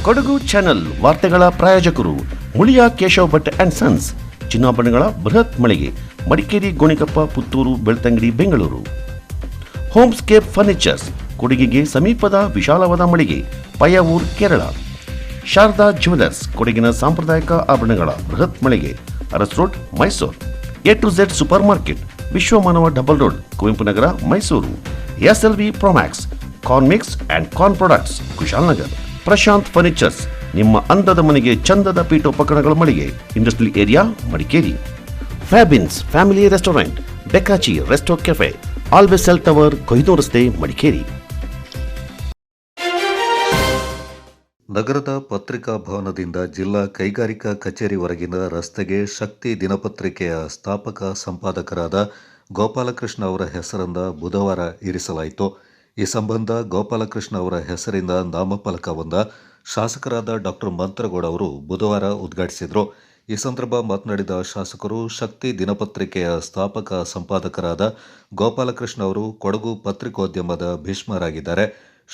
Kodagu channel ವಾರ್ತೆಗಳ ಪ್ರಾಯೋಜಕರು Muliya Keshav Bhat and sons, ಚಿನ್ನಾಭರಣಗಳ ಬೃಹತ್ ಮಳಿಗೆ, ಮಡಿಕೇರಿ, ಗೋಣಿಕೊಪ್ಪ, ಪುತ್ತೂರು, ಬೆಳ್ತಂಗಡಿ, ಬೆಂಗಳೂರು. ಹೋಮ್ಸ್ಕೇಪ್ ಫರ್ನಿಚರ್ಸ್, ಕೊಡಗಿಗೆ ಸಮೀಪದ ವಿಶಾಲವಾದ ಮಳಿಗೆ, ಪಯ್ಯಾವೂರ್, ಕೇರಳ. ಶಾರದಾ ಜ್ಯುವೆಲರ್ಸ್, ಕೊಡಗಿನ ಸಾಂಪ್ರದಾಯಿಕ ಆಭರಣಗಳ ಬೃಹತ್ ಮಳಿಗೆ, Aras road, Mysuru. A to Z super market, Vishwamanava double road, Kuvempu Nagara, Mysuru. SLV Promax, corn mix and corn products, Kushalnagar. Prashanth furnitures, ನಿಮ್ಮ ಅಂದದ ಮನೆಗೆ ಚಂದದ ಪೀಠೋಪಕರಣಗಳ ಮಳಿಗೆ, industrial area, Madikeri. Fabins family restaurant, ಬೆಕಾಚಿ resto cafe, always cell tower, Kohinoor ರಸ್ತೆ, ಮಡಿಕೇರಿ. ನಗರದ ಪತ್ರಿಕಾ ಭವನದಿಂದ ಜಿಲ್ಲಾ ಕೈಗಾರಿಕಾ ಕಚೇರಿವರೆಗಿನ ರಸ್ತೆಗೆ ಶಕ್ತಿ ದಿನಪತ್ರಿಕೆಯ ಸ್ಥಾಪಕ ಸಂಪಾದಕರಾದ ಗೋಪಾಲಕೃಷ್ಣ ಅವರ ಹೆಸರನ್ನು ಬುಧವಾರ ಇರಿಸಲಾಯಿತು. ಈ ಸಂಬಂಧ ಗೋಪಾಲಕೃಷ್ಣ ಅವರ ಹೆಸರಿನ ನಾಮಫಲಕವನ್ನು ಶಾಸಕರಾದ ಡಾಕ್ಟರ್ ಮಂತ್ರಗೌಡ ಅವರು ಬುಧವಾರ ಉದ್ಘಾಟಿಸಿದರು. ಈ ಸಂದರ್ಭ ಮಾತನಾಡಿದ ಶಾಸಕರು, ಶಕ್ತಿ ದಿನಪತ್ರಿಕೆಯ ಸ್ಥಾಪಕ ಸಂಪಾದಕರಾದ ಗೋಪಾಲಕೃಷ್ಣ ಅವರು ಕೊಡಗು ಪತ್ರಿಕೋದ್ಯಮದ ಭೀಷ್ಮರಾಗಿದ್ದಾರೆ.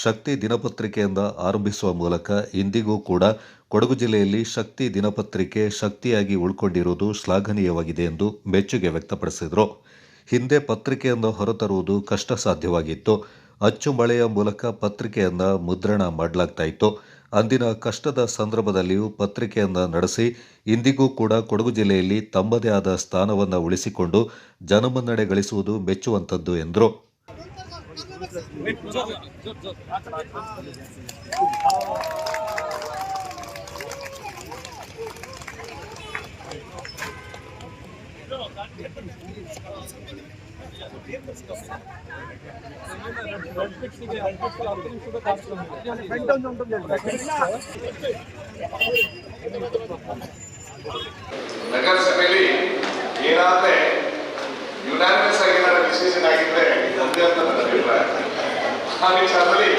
ಶಕ್ತಿ ದಿನಪತ್ರಿಕೆಯಿಂದ ಆರಂಭಿಸುವ ಮೂಲಕ ಇಂದಿಗೂ ಕೂಡ ಕೊಡಗು ಜಿಲ್ಲೆಯಲ್ಲಿ ಶಕ್ತಿ ದಿನಪತ್ರಿಕೆ ಶಕ್ತಿಯಾಗಿ ಉಳ್ಕೊಂಡಿರುವುದು ಶ್ಲಾಘನೀಯವಾಗಿದೆ ಎಂದು ಮೆಚ್ಚುಗೆ ವ್ಯಕ್ತಪಡಿಸಿದರು. ಹಿಂದೆ ಪತ್ರಿಕೆಯನ್ನು ಹೊರತರುವುದು ಕಷ್ಟ ಸಾಧ್ಯವಾಗಿತ್ತು. ಅಚ್ಚು ಮಳೆಯ ಮೂಲಕ ಪತ್ರಿಕೆಯನ್ನು ಮುದ್ರಣ ಮಾಡಲಾಗ್ತಾ ಇತ್ತು. ಅಂದಿನ ಕಷ್ಟದ ಸಂದರ್ಭದಲ್ಲಿಯೂ ಪತ್ರಿಕೆಯನ್ನು ನಡೆಸಿ ಇಂದಿಗೂ ಕೂಡ ಕೊಡಗು ಜಿಲ್ಲೆಯಲ್ಲಿ ತಮ್ಮದೇ ಆದ ಸ್ಥಾನವನ್ನು ಉಳಿಸಿಕೊಂಡು ಜನಮನ್ನಣೆ ಗಳಿಸುವುದು ಮೆಚ್ಚುವಂಥದ್ದು ಎಂದರು. ನಗರಸಭೆಯಲ್ಲಿ ಏನಾದ್ರೆ ಯುನಾನಿಮಸ್ ಆಗಿ ನಾನು ಡಿಸಿಷನ್ ಆಗಿದ್ರೆ ಒಂದೇ ಅಂತ ನನ್ನ ಅಭಿಪ್ರಾಯ. ಆ ವಿಚಾರದಲ್ಲಿ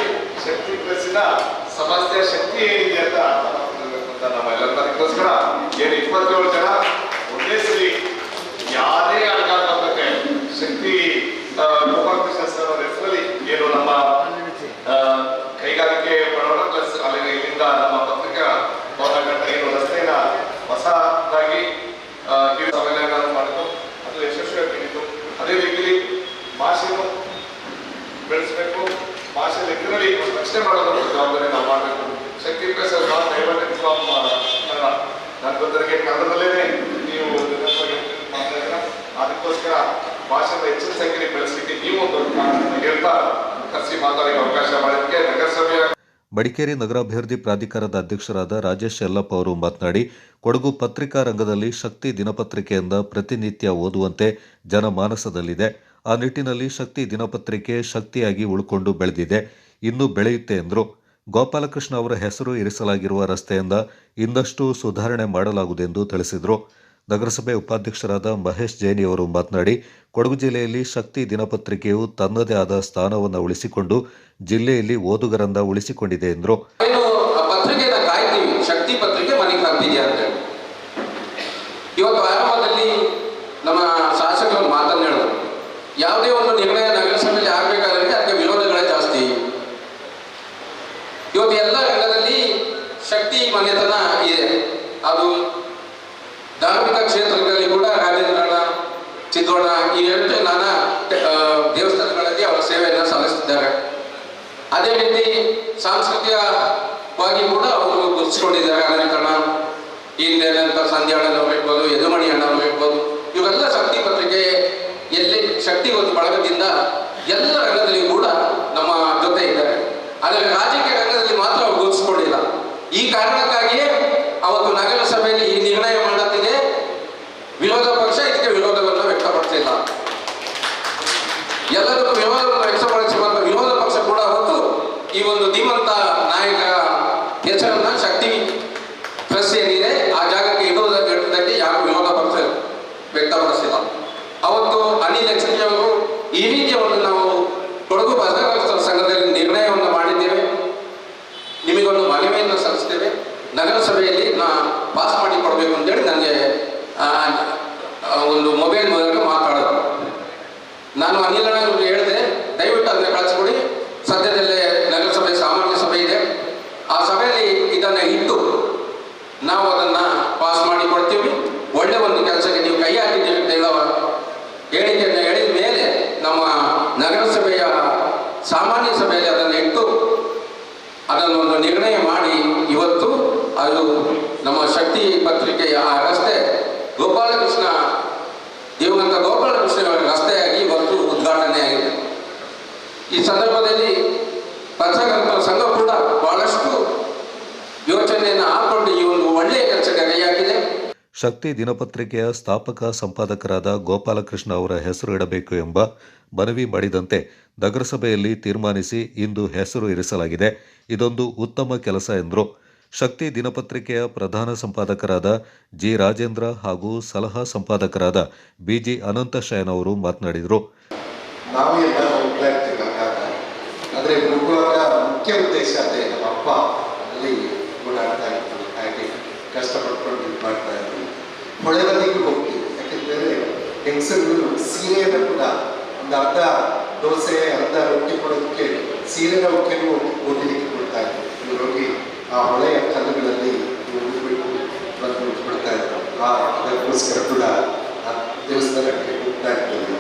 ಶಕ್ತಿ ಪ್ರೆಸ್ಸಿನ ಸಮಸ್ಯೆ ಶಕ್ತಿ ಏನಿದೆ ಅಂತ ನಮ್ಮೆಲ್ಲರಿಗೋಸ್ಕರ ಏನು 27 ಜನ ಒಂದೇ ಸರಿ ಯಾರೇ ಆಘಾತಕ್ಕೆ ಶಕ್ತಿ ಗೋಪಾಲಕೃಷ್ಣ ಸರ್ ಅವರ ಹೆಸರಲ್ಲಿ ಏನು ನಮ್ಮ ಕೈಗಾರಿಕೆ ಬಡವರ ಪ್ಲಸ್ ಅಲ್ಲಿಂದ ಇಲ್ಲಿಂದ ನಮ್ಮ ಪತ್ರಿಕಾ ಭವನ ಏನು ರಸ್ತೆನ ಹೊಸದಾಗಿ ಸಮ್ಮೇಳನ ಮಾಡಿದ್ದು ಅದು ಯಶಸ್ವಿಯಾಗಿತ್ತು. ಅದೇ ರೀತಿಯಲ್ಲಿ ಭಾಷೆಯನ್ನು ಬೆಳೆಸಬೇಕು, ಭಾಷೆ ಲೆಕ್ಕದಲ್ಲಿ ರಕ್ಷಣೆ ಮಾಡೋದ್ರ ಜವಾಬ್ದಾರಿ ನಾವು ಮಾಡಬೇಕು. ಶಕ್ತಿ ಪ್ರೆಸ್ ನನ್ನ ಬಂದರಿಗೆ ಕನ್ನಡದಲ್ಲೇ ನೀವು ಅದಕ್ಕೋಸ್ಕರ ಭಾಷೆನ ಹೆಚ್ಚಿನ ಸಂಖ್ಯೆಯಲ್ಲಿ ಬೆಳೆಸಲಿಕ್ಕೆ ನೀವು ಒಂದು ಹೇಳ್ತಾ ಕರೆಸಿ ಮಾತಾಡಲಿಕ್ಕೆ ಅವಕಾಶ ಮಾಡೋದಕ್ಕೆ ನಗರಸಭೆಯ ಮಡಿಕೇರಿ ನಗರಾಭಿವೃದ್ಧಿ ಪ್ರಾಧಿಕಾರದ ಅಧ್ಯಕ್ಷರಾದ ರಾಜೇಶ್ ಯಲ್ಲಪ್ಪ ಅವರು ಮಾತನಾಡಿ, ಕೊಡಗು ಪತ್ರಿಕಾ ರಂಗದಲ್ಲಿ ಶಕ್ತಿ ದಿನಪತ್ರಿಕೆಯಿಂದ ಪ್ರತಿನಿತ್ಯ ಓದುವಂತೆ ಜನಮಾನಸದಲ್ಲಿದೆ. ಆ ನಿಟ್ಟಿನಲ್ಲಿ ಶಕ್ತಿ ದಿನಪತ್ರಿಕೆ ಶಕ್ತಿಯಾಗಿ ಉಳ್ಕೊಂಡು ಬೆಳೆದಿದೆ, ಇನ್ನೂ ಬೆಳೆಯುತ್ತೆ ಎಂದರು. ಗೋಪಾಲಕೃಷ್ಣ ಅವರ ಹೆಸರು ಇರಿಸಲಾಗಿರುವ ರಸ್ತೆಯಿಂದ ಇನ್ನಷ್ಟು ಸುಧಾರಣೆ ಮಾಡಲಾಗುವುದೆಂದು ತಿಳಿಸಿದರು. ನಗರಸಭೆ ಉಪಾಧ್ಯಕ್ಷರಾದ ಮಹೇಶ್ ಜೈನಿ ಅವರು ಮಾತನಾಡಿ, ಕೊಡಗು ಜಿಲ್ಲೆಯಲ್ಲಿ ಶಕ್ತಿ ದಿನಪತ್ರಿಕೆಯು ತನ್ನದೇ ಆದ ಸ್ಥಾನವನ್ನು ಉಳಿಸಿಕೊಂಡು ಜಿಲ್ಲೆಯಲ್ಲಿ ಓದುಗರನ್ನ ಉಳಿಸಿಕೊಂಡಿದೆ ಎಂದರು. ಪತ್ರಿಕೆನ ಕಾಯ್ತೀವಿ, ಶಕ್ತಿ ಪತ್ರಿಕೆ ಮನೆಗೆ ತರ್ತಿದೆ ಅಂತ ಹೇಳಿ ಇವತ್ತು ಆರಂಭದಲ್ಲಿ ನಮ್ಮ ಶಾಸಕರು ಮಾತನ್ನು ಹೇಳಿದ್ರು. ಯಾವುದೇ ಒಂದು ನಿರ್ಣಯ ನಗರಸಭೆಯಲ್ಲಿ ಆಗಬೇಕಾದ್ರೆ ಅದಕ್ಕೆ ವಿರೋಧಗಳೇ ಜಾಸ್ತಿ. ಇವತ್ತು ಎಲ್ಲ ರಂಗದಲ್ಲಿ ಶಕ್ತಿ ಮನೆತನ ಇದೆ. ಅದು ಧಾರ್ಮಿಕ ಕ್ಷೇತ್ರಗಳಲ್ಲಿ ಕೂಡ ರಾಜೇಂದ್ರನ, ಚಿತ್ರೋಣ ಈ ಎರಡು ನಾನಾ ದೇವಸ್ಥಾನಗಳಲ್ಲಿ ಅವರ ಸೇವೆಯನ್ನು ಸಲ್ಲಿಸುತ್ತಿದ್ದಾರೆ. ಅದೇ ರೀತಿ ಸಾಂಸ್ಕೃತಿಕವಾಗಿ ಕೂಡ ಅವರು ಗುರುತಿಸಿಕೊಂಡಿದ್ದಾರೆ. ಅಲಂಕರಣ ಇಲ್ಲೇನಂತ ಸಂಧ್ಯಾ ಅಣ್ಣನವರು ಇರ್ಬೋದು, ಯದುಮಣಿ ಅಣ್ಣವರು ಇರ್ಬೋದು, ಇವೆಲ್ಲ ಶಕ್ತಿ ಪತ್ರಿಕೆ ಎಲ್ಲಿ ಶಕ್ತಿ ಒಂದು ಬಳಗದಿಂದ ಎಲ್ಲ ರಂಗದಲ್ಲಿ ಕೂಡ ನಮ್ಮ ಜೊತೆ ಇದ್ದಾರೆ. ಆದರೆ ರಾಜಕೀಯ ರಂಗದಲ್ಲಿ ಮಾತ್ರ ಅವರು ಗುರುತಿಸಿಕೊಂಡಿಲ್ಲ. ಈ ಕಾರಣಕ್ಕಾಗಿಯೇ ಅವತ್ತು ನಗರಸಭೆಯಲ್ಲಿ ಈ ನಿರ್ಣಯ ಮಾಡತ್ತಿಗೆ ವಿರೋಧ ಪಕ್ಷ ಇದಕ್ಕೆ ವಿರೋಧವನ್ನು ವ್ಯಕ್ತಪಡಿಸಿಲ್ಲ. ಎಲ್ಲದಕ್ಕೂ ವಿರೋಧವನ್ನು ವ್ಯಕ್ತಪಡಿಸುವಂತ ವಿರೋಧ ಪಕ್ಷ ಕೂಡ ಅವತ್ತು ಈ ಒಂದು ಧೀಮಂತ ನಾಯಕ ಹೆಸರನ್ನ ಶಕ್ತಿ ಪ್ರೆಸ್ ಏನಿದೆ ಆ ಜಾಗಕ್ಕೆ ಇಡುವುದಕ್ಕೆ ಯಾರು ವಿರೋಧ ಪಕ್ಷ ವ್ಯಕ್ತಪಡಿಸಿಲ್ಲ. ಅವತ್ತು ಅನಿಲ್ ಎಕ್ಸಂಜಿ ಅವರು ಈ ರೀತಿಯ ಒಂದು ನಾವು ಕೊಡಗು ಪತ್ರಕರ್ತರ ಸಂಘದಲ್ಲಿ ನಿರ್ಣಯವನ್ನು ಮಾಡಿದ್ದೇವೆ, ನಿಮಗೊಂದು ಮನವಿಯನ್ನು ಸಲ್ಲಿಸ್ತೇವೆ, ನಗರಸಭೆಯಲ್ಲಿ ಪಾಸ್ ಮಾಡಿ ಕೊಡಬೇಕು ಅಂತೇಳಿ ನನಗೆ ಒಂದು ಮೊಬೈಲ್ ಮೂಲಕ ಮಾತಾಡೋದು. ನಾನು ಅನಿಲ್ ಹೇಳಿದೆ, ದಯವಿಟ್ಟು ಅದನ್ನ ಕಳಿಸ್ಕೊಡಿ, ಸದ್ಯದಲ್ಲೇ ನಗರಸಭೆ ಸಾಮಾನ್ಯ ಸಭೆ ಇದೆ, ಆ ಸಭೆಯಲ್ಲಿ ಇದನ್ನು ನಾವು ಅದನ್ನು ಪಾಸ್ ಮಾಡಿ ಕೊಡ್ತೀವಿ. ಒಳ್ಳೆ ಒಂದು ಕೆಲಸಕ್ಕೆ ನೀವು ಕೈ ಹಾಕಿದ್ದೀವಿ ಅಂತ ಹೇಳುವ ಹೇಳಿಕೆಯನ್ನು ಹೇಳಿದ ಮೇಲೆ ನಮ್ಮ ನಗರಸಭೆಯ ಸಾಮಾನ್ಯ ಸಭೆಯಲ್ಲಿ ಅದನ್ನು ಇಟ್ಟು ಅದನ್ನು ಒಂದು ನಿರ್ಣಯ ಮಾಡಿ ಇವತ್ತು ಅದು ನಮ್ಮ ಶಕ್ತಿ ಪತ್ರಿಕೆಯ ಆ ರಸ್ತೆ ಗೋಪಾಲಕೃಷ್ಣ ದಿವಂಗತ ಗೋಪಾಲಕೃಷ್ಣ ರಸ್ತೆಯಾಗಿ ಇವತ್ತು ಉದ್ಘಾಟನೆ ಆಗಿದೆ. ಈ ಸಂದರ್ಭದಲ್ಲಿ ಪತ್ರಕರ್ತರ ಸಂಘ ಕೂಡ ಬಹಳಷ್ಟು ಯೋಚನೆಯನ್ನು ಹಾಕೊಂಡು ಈ ಒಂದು ಒಳ್ಳೆಯ ಕೆಲಸಕ್ಕೆ ಕೈಯಾಗಿದೆ. ಶಕ್ತಿ ದಿನಪತ್ರಿಕೆಯ ಸ್ಥಾಪಕ ಸಂಪಾದಕರಾದ ಗೋಪಾಲಕೃಷ್ಣ ಅವರ ಹೆಸರು ಇಡಬೇಕು ಎಂಬ ಮನವಿ ಮಾಡಿದಂತೆ ನಗರಸಭೆಯಲ್ಲಿ ತೀರ್ಮಾನಿಸಿ ಇಂದು ಹೆಸರು ಇರಿಸಲಾಗಿದೆ. ಇದೊಂದು ಉತ್ತಮ ಕೆಲಸ ಎಂದರು. ಶಕ್ತಿ ದಿನಪತ್ರಿಕೆಯ ಪ್ರಧಾನ ಸಂಪಾದಕರಾದ ಜಿ ರಾಜೇಂದ್ರ ಹಾಗೂ ಸಲಹಾ ಸಂಪಾದಕರಾದ ಬಿಜಿ ಅನಂತಶಯನ್ ಅವರು ಮಾತನಾಡಿದರು. ನಾವು ಎಲ್ಲ ಹೋಗ್ತಾ ಇರ್ತೀವಿ ಆದರೆ ಹೋಗುವಾಗ ಮುಖ್ಯ ಉದ್ದೇಶ ಅದೇ. ನಮ್ಮ ಅಪ್ಪ ಅಲ್ಲಿ ಓಡಾಡ್ತಾ ಇತ್ತು, ಹಾಗೆ ಕಷ್ಟಪಟ್ಕೊಂಡು ಇದು ಮಾಡ್ತಾ ಇದ್ವಿ. ಹೊಳೆಬದಿಗೂ ಹೋಗ್ತೀವಿ, ಯಾಕೆಂದರೆ ಹೆಂಗಸರು ಸೀರೆಯನ್ನು ಕೂಡ ಒಂದು ಅರ್ಧ ದೋಸೆ ಅರ್ಧ ರೊಟ್ಟಿ ಕೊಡೋದಕ್ಕೆ ಸೀರೆನ ಒಕ್ಕೆನೂ ಓದಲಿಕ್ಕೆ ಕೊಡ್ತಾ ಇದ್ರು. ಇವ್ರು ಹೋಗಿ ಆ ಹೊಳೆಯ ಕಲ್ಲುಗಳಲ್ಲಿ ಉಳಿದ್ಬಿಟ್ಟು ಬಂದು ಬಿಡ್ತಾ ಇದ್ರು. ಅದಕ್ಕೋಸ್ಕರ ಕೂಡ ಆ ದೇವಸ್ಥಾನಕ್ಕೆ ಹೋಗ್ತಾ ಇರ್ತೀವಿ.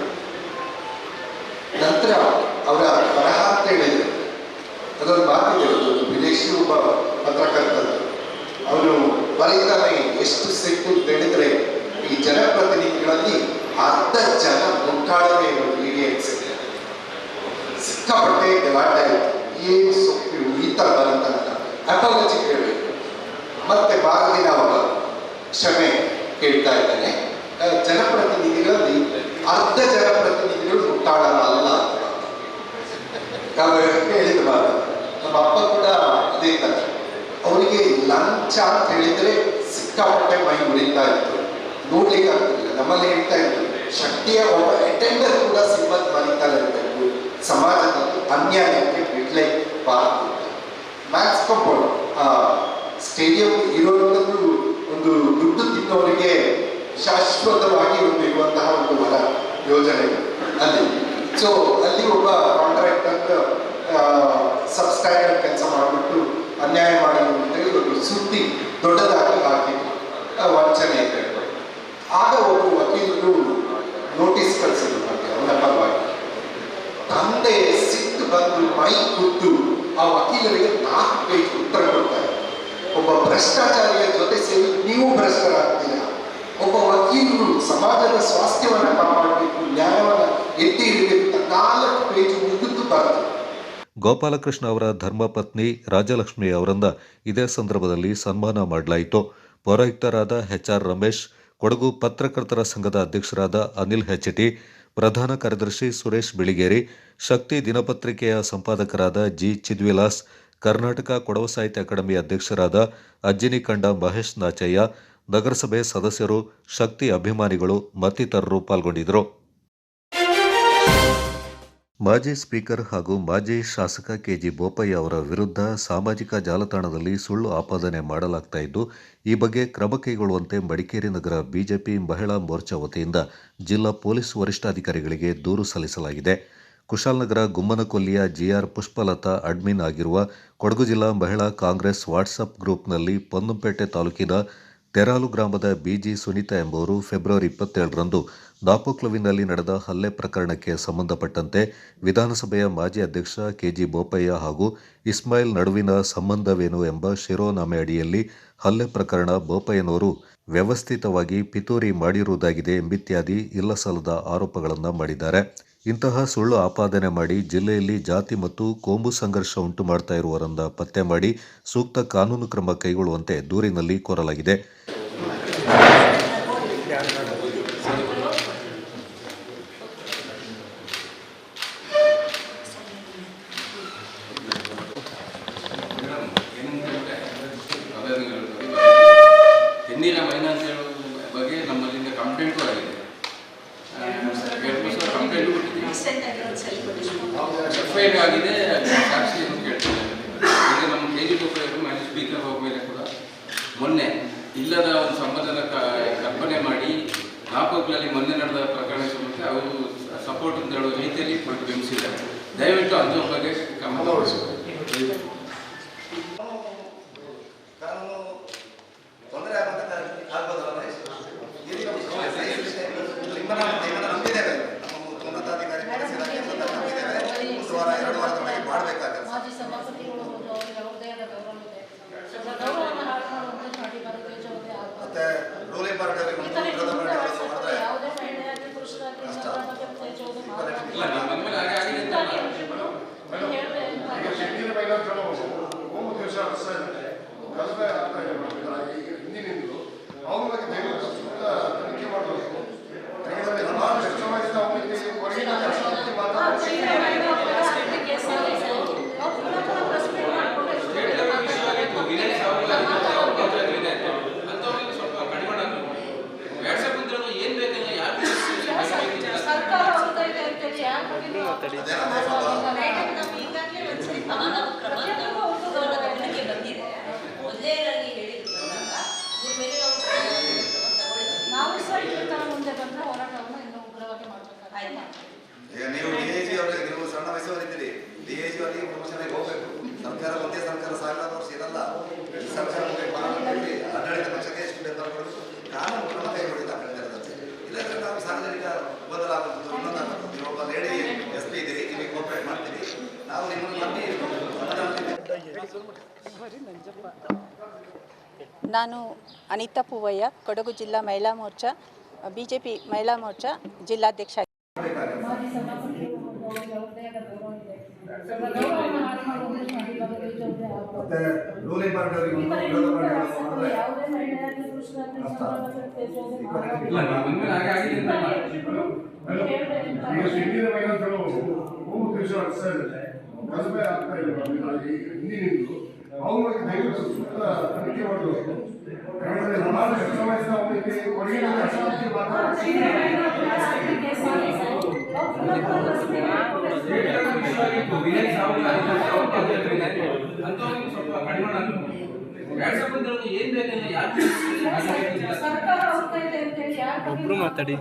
ನಂತರ ಅವರ ಬರಹ ಅಂತ ಹೇಳಿದ್ರು, ಅದೊಂದು ಮಾತಿದೆ. ಒಂದು ವಿದೇಶಿ ಒಬ್ಬ ಪತ್ರಕರ್ತರು ಅವನು ಬರೀತಾನೆ ಎಷ್ಟು ಸಿಟ್ಟು ಅಂತ ಹೇಳಿದ್ರೆ, ಈ ಜನಪ್ರತಿನಿಧಿಗಳಲ್ಲಿ ಅರ್ಧ ಜನ ಮುಟ್ಟಾಡದೆ ಇಡಿಯಟ್ಸ್ ಸಿಕ್ಕಾಪಟ್ಟೆ ಗಲಾಟೆ ಆಯಿತು. ಏನು ಸೊಪ್ಪು ಈ ಥರ ಬರುತ್ತಂತ ಅಪಾಲಜಿ ಕೇಳಬೇಕು. ಮತ್ತೆ ಮಾರದಿನ ಅವರ ಕ್ಷಮೆ ಕೇಳ್ತಾ ಇದ್ದಾನೆ. ಜನಪ್ರತಿನಿಧಿಗಳಲ್ಲಿ ಅರ್ಧ ಜನಪ್ರತಿನಿಧಿಗಳು ಮುಟ್ಟಾಡಲ್ಲ ಅಲ್ಲ ಅಂತ ಹೇಳಿದ ಮಾತು. ನಮ್ಮ ಅಪ್ಪ ಕೂಡ ಅದೇ ತರ. ಅವರಿಗೆ ಲಂಚ ಅಂತ ಹೇಳಿದ್ರೆ ಸಿಕ್ಕಾಪಟ್ಟೆ ಮೈ ಮುರಿತಾ ಇತ್ತು, ನೋಡ್ಲಿಕ್ಕೆ ಆಗ್ತಿಲ್ಲ. ನಮ್ಮಲ್ಲಿ ಹೇಳ್ತಾ ಇದ್ರು, ಶಕ್ತಿಯ ಒಬ್ಬ ಅಟೆಂಡರ್ ಕೂಡ ಸಿಬ್ಬಂದಿ ಮರಿತಾರೆ ಇರಬೇಕು, ಸಮಾಜದ ಅನ್ಯಾಯಕ್ಕೆ ಬಿಡ್ಲೇಬಾರದು. ಮ್ಯಾಕ್ಸ್ ಕಾಂಪೌಂಡ್ ಸ್ಟೇಡಿಯಂ ಇರೋದು ಒಂದು ದುಡ್ಡು ತಿನ್ನೋರಿಗೆ ಶಾಶ್ವತವಾಗಿ ಇರುವಂತಹ ಒಂದು ಹೊರ ಯೋಜನೆ ಅಲ್ಲಿ. ಸೊ ಅಲ್ಲಿ ಒಬ್ಬ ಕಾಂಟ್ರಾಕ್ಟರ್ ಸಬ್ಸ್ಟ್ಯಾಂಡರ್ಡ್ ಕೆಲಸ ಮಾಡಿಬಿಟ್ಟು ಅನ್ಯಾಯ ಮಾಡಲು ಅಂತೇಳಿ ಒಂದು ಸುದ್ದಿ ದೊಡ್ಡದಾಗಿ ಹಾಕಿದ್ರು, ವಂಚನೆ ಅಂತ ಹೇಳ್ತಾರೆ. ಆಗ ಒಬ್ಬ ವಕೀಲರು ನೋಟಿಸ್ ಕಳಿಸಿದ್ರು ನನಗೆ ಅವನ ಪರವಾಗಿ. ತಂದೆ ಸಿಟ್ಟು ಬಂದು ಮೈ ಕೂತು ಆ ವಕೀಲರಿಗೆ 4 ಪೇಜ್ ಉತ್ತರ ಕೊಡ್ತಾರೆ. ಒಬ್ಬ ಭ್ರಷ್ಟಾಚಾರಿಯ ಜೊತೆ ಸೇರಿ ನೀವು ಭ್ರಷ್ಟರಾಗ್ತೀರಾ, ಒಬ್ಬ ವಕೀಲರು ಸಮಾಜದ ಸ್ವಾಸ್ಥ್ಯವನ್ನು ಕಾಪಾಡಬೇಕು, ನ್ಯಾಯವನ್ನು ಎತ್ತಿ ಹಿಡಿಬೇಕು, 4 ಪೇಜ್ ಮುಗಿದು ಬರ್ತದೆ. ಗೋಪಾಲಕೃಷ್ಣ ಅವರ ಧರ್ಮಪತ್ನಿ ರಾಜಲಕ್ಷ್ಮಿ ಅವರನ್ನ ಇದೇ ಸಂದರ್ಭದಲ್ಲಿ ಸನ್ಮಾನ ಮಾಡಲಾಯಿತು. ಪೌರಾಯುಕ್ತರಾದ HR ರಮೇಶ್, ಕೊಡಗು ಪತ್ರಕರ್ತರ ಸಂಘದ ಅಧ್ಯಕ್ಷರಾದ ಅನಿಲ್ HT, ಪ್ರಧಾನ ಕಾರ್ಯದರ್ಶಿ ಸುರೇಶ್ ಬಿಳಿಗೇರಿ, ಶಕ್ತಿ ದಿನಪತ್ರಿಕೆಯ ಸಂಪಾದಕರಾದ ಜಿ ಚಿದ್ವಿಲಾಸ್, ಕರ್ನಾಟಕ ಕೊಡವ ಸಾಹಿತ್ಯ ಅಕಾಡೆಮಿ ಅಧ್ಯಕ್ಷರಾದ ಅಜ್ಜಿನಿಕಂಡ ಮಹೇಶ್ ನಾಚಯ್ಯ, ನಗರಸಭೆ ಸದಸ್ಯರು, ಶಕ್ತಿ ಅಭಿಮಾನಿಗಳು ಮತ್ತಿತರರು ಪಾಲ್ಗೊಂಡಿದ್ದರು. ಮಾಜಿ ಸ್ಪೀಕರ್ ಹಾಗೂ ಮಾಜಿ ಶಾಸಕ KG ಬೋಪಯ್ಯ ಅವರ ವಿರುದ್ಧ ಸಾಮಾಜಿಕ ಜಾಲತಾಣದಲ್ಲಿ ಸುಳ್ಳು ಆಪಾದನೆ ಮಾಡಲಾಗ್ತಾ ಇದ್ದು, ಈ ಬಗ್ಗೆ ಕ್ರಮ ಕೈಗೊಳ್ಳುವಂತೆ ಮಡಿಕೇರಿ ನಗರ ಬಿಜೆಪಿ ಮಹಿಳಾ ಮೋರ್ಚಾ ವತಿಯಿಂದ ಜಿಲ್ಲಾ ಪೊಲೀಸ್ ವರಿಷ್ಠಾಧಿಕಾರಿಗಳಿಗೆ ದೂರು ಸಲ್ಲಿಸಲಾಗಿದೆ. ಕುಶಾಲನಗರ ಗುಮ್ಮನಕೊಲ್ಲಿಯ GR ಪುಷ್ಪಲತಾ ಅಡ್ಮಿನ್ ಆಗಿರುವ ಕೊಡಗು ಜಿಲ್ಲಾ ಮಹಿಳಾ ಕಾಂಗ್ರೆಸ್ ವಾಟ್ಸಪ್ ಗ್ರೂಪ್ನಲ್ಲಿ ಪೊನ್ನಂಪೇಟೆ ತಾಲೂಕಿನ ತೆರಾಲು ಗ್ರಾಮದ BG ಸುನೀತಾ ಎಂಬುವರು ಫೆಬ್ರವರಿ 27ರಂದು ನಾಪೋಕ್ಲುವಿನಲ್ಲಿ ನಡೆದ ಹಲ್ಲೆ ಪ್ರಕರಣಕ್ಕೆ ಸಂಬಂಧಪಟ್ಟಂತೆ ವಿಧಾನಸಭೆಯ ಮಾಜಿ ಅಧ್ಯಕ್ಷ KG ಬೋಪಯ್ಯ ಹಾಗೂ ಇಸ್ಮಾಯಿಲ್ ನಡುವಿನ ಸಂಬಂಧವೇನು ಎಂಬ ಶಿರೋನಾಮೆ ಅಡಿಯಲ್ಲಿ ಹಲ್ಲೆ ಪ್ರಕರಣ ಬೋಪಯ್ಯನವರು ವ್ಯವಸ್ಥಿತವಾಗಿ ಪಿತೂರಿ ಮಾಡಿರುವುದಾಗಿದೆ ಎಂಬಿತ್ಯಾದಿ ಇಲ್ಲಸಲ್ಲದ ಆರೋಪಗಳನ್ನು ಮಾಡಿದ್ದಾರೆ. ಇಂತಹ ಸುಳ್ಳು ಆಪಾದನೆ ಮಾಡಿ ಜಿಲ್ಲೆಯಲ್ಲಿ ಜಾತಿ ಮತ್ತು ಕೋಮು ಸಂಘರ್ಷ ಉಂಟು ಮಾಡ್ತಾ ಇರುವವರನ್ನ ಪತ್ತೆ ಮಾಡಿ ಸೂಕ್ತ ಕಾನೂನು ಕ್ರಮ ಕೈಗೊಳ್ಳುವಂತೆ ದೂರಿನಲ್ಲಿ ಕೋರಲಾಗಿದೆ. ಹೆಣ್ಣಿನ ಮೈನಾರಿಟಿ ಬಗ್ಗೆ ನಮ್ಮಲ್ಲಿಂದ ಕಂಪ್ಲೇಂಟು ಆಗಿದೆ. ಕಂಪ್ಲೇಂಟು FIR ಆಗಿದೆ, ಸಾಕ್ಷಿಯನ್ನು ಕೇಳ್ತಾರೆ. ಈಗ ನಮ್ಮ KG ಬೋಪಯ್ಯರು ಮಾಜಿ ಸ್ಪೀಕರ್ ಹೋಗ್ಮೇಲೆ ಕೂಡ ಮೊನ್ನೆ ಇಲ್ಲದ ಒಂದು ಸಂಬಂಧದ ಕಲ್ಪನೆ ಮಾಡಿ ನಾಪೋಕ್ಲಲ್ಲಿ ಮೊನ್ನೆ ನಡೆದ ಪ್ರಕರಣ ಸಂಬಂಧ ಅವರು ಸಪೋರ್ಟ್ ಅಂತ ಹೇಳುವ ರೀತಿಯಲ್ಲಿ ಬಿಂಬಿಸಿದ್ದಾರೆ. ದಯವಿಟ್ಟು ಅಂಥ ಬಗ್ಗೆ ಗಮನ ಹರಿಸಬೇಕು. ಈಗ ನೀವು DIG ಅವರಿಗೆ ನೀವು ಸಣ್ಣ ವಯಸ್ಸವರಿದ್ದೀರಿ, DIG ಅವರಿಗೆ ಪ್ರಮೋಷನ್ಗೆ ಹೋಗಬೇಕು. ಸರ್ಕಾರ ಒಂದೇ ಸರ್ಕಾರ ಸಾವಿರಾರು ವರ್ಷ ಇರಲ್ಲ. ಸರ್ಕಾರ ಆಡಳಿತ ಪಕ್ಷಕ್ಕೆ ಎಷ್ಟು ಬೆಂಬಲ ಕೊಡಬೇಕು, ಕಾನೂನು ಕ್ರಮ ಕೈಗೊಳ್ಳಿಲ್ಲ. ಇಲ್ಲಾಂದ್ರೆ ನಾವು ಸಾರ್ವಜನಿಕ ಬದಲಾಗುತ್ತದೆ, ಇನ್ನೊಂದಾಗುತ್ತದೆ. ನೀವು ಒಬ್ಬ ಲೇಡಿ SP ಇದ್ದೀರಿ, ನಿಮಗೆ ಕೋಪರೇಟ್ ಮಾಡ್ತೀವಿ, ನಾವು ನಿಮ್ಮನ್ನು ನಂಬಿ ನಾನು ಅನಿತಾ ಪೂವಯ್ಯ, ಕೊಡಗು ಜಿಲ್ಲಾ ಮಹಿಳಾ ಮೋರ್ಚಾ BJP ಮಹಿಳಾ ಮೋರ್ಚಾ ಜಿಲ್ಲಾಧ್ಯಕ್ಷ. ಒಬ್ರು ಮಾತಾಡಿ.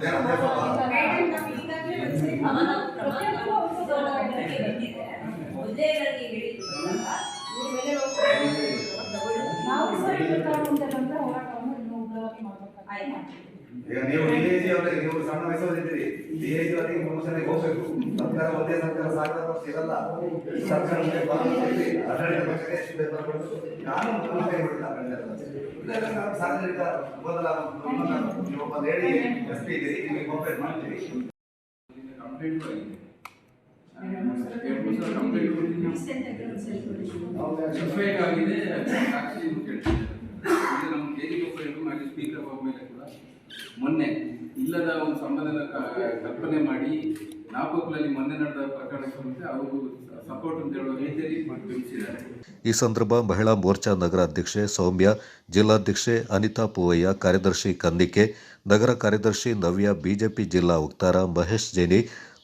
ಈಗ ನೀವು DIG ಅವರಿಗೆ ನೀವು ಸಣ್ಣ ವಯಸ್ಸವರಿದ್ದೀರಿ, DIG ಅವರಿಗೆ ಪ್ರಮೋಷನ್ಗೆ ಹೋಗಬೇಕು. ಸರ್ಕಾರ ಒಂದೇ ಸರ್ಕಾರ ಸಾವಿರಾರು ವರ್ಷ ಇರಲ್ಲ. ಸರ್ಕಾರ ಆಡಳಿತ ಪಕ್ಷಕ್ಕೆ ಎಷ್ಟು ಬೆಂಬಲ ಕೊಡಬೇಕು, ಕಾನೂನು ಕ್ರಮ ಕೈಗೊಳ್ಳಿಲ್ಲ. ಇಲ್ಲಾಂದ್ರೆ ನಾವು ಸಾರ್ವಜನಿಕ ಬದಲಾಗುತ್ತದೆ. ನೀವು ಒಬ್ಬ ಲೇಡಿ SP ಇದ್ದೀರಿ, ನಿಮಗೆ ಕೋಪರೇಟ್ ಮಾಡ್ತೀವಿ. ಮೊನ್ನೆ ಇಲ್ಲದ ಒಂದು ಸಂಬಂಧದ ಕಲ್ಪನೆ ಮಾಡಿ ನಾಪೋಕ್ಲಲ್ಲಿ ಮೊನ್ನೆ ನಡೆದ ಪ್ರಕರಣಕ್ಕೆ ಅವರು ಸಪೋರ್ಟ್ ಅಂತ ಹೇಳುವ ರೀತಿಯಲ್ಲಿ ತಿಳಿಸಿದ್ದಾರೆ. ಈ ಸಂದರ್ಭ ಮಹಿಳಾ ಮೋರ್ಚಾ ನಗರ ಅಧ್ಯಕ್ಷೆ ಸೌಮ್ಯ, ಜಿಲ್ಲಾಧ್ಯಕ್ಷೆ ಅನಿತಾ ಪೂವಯ್ಯ, ಕಾರ್ಯದರ್ಶಿ ಕಂದಿಕೆ, ನಗರ ಕಾರ್ಯದರ್ಶಿ ನವ್ಯ, BJP ಜಿಲ್ಲಾ ವಕ್ತಾರ ಮಹೇಶ್ ಜೈನಿ,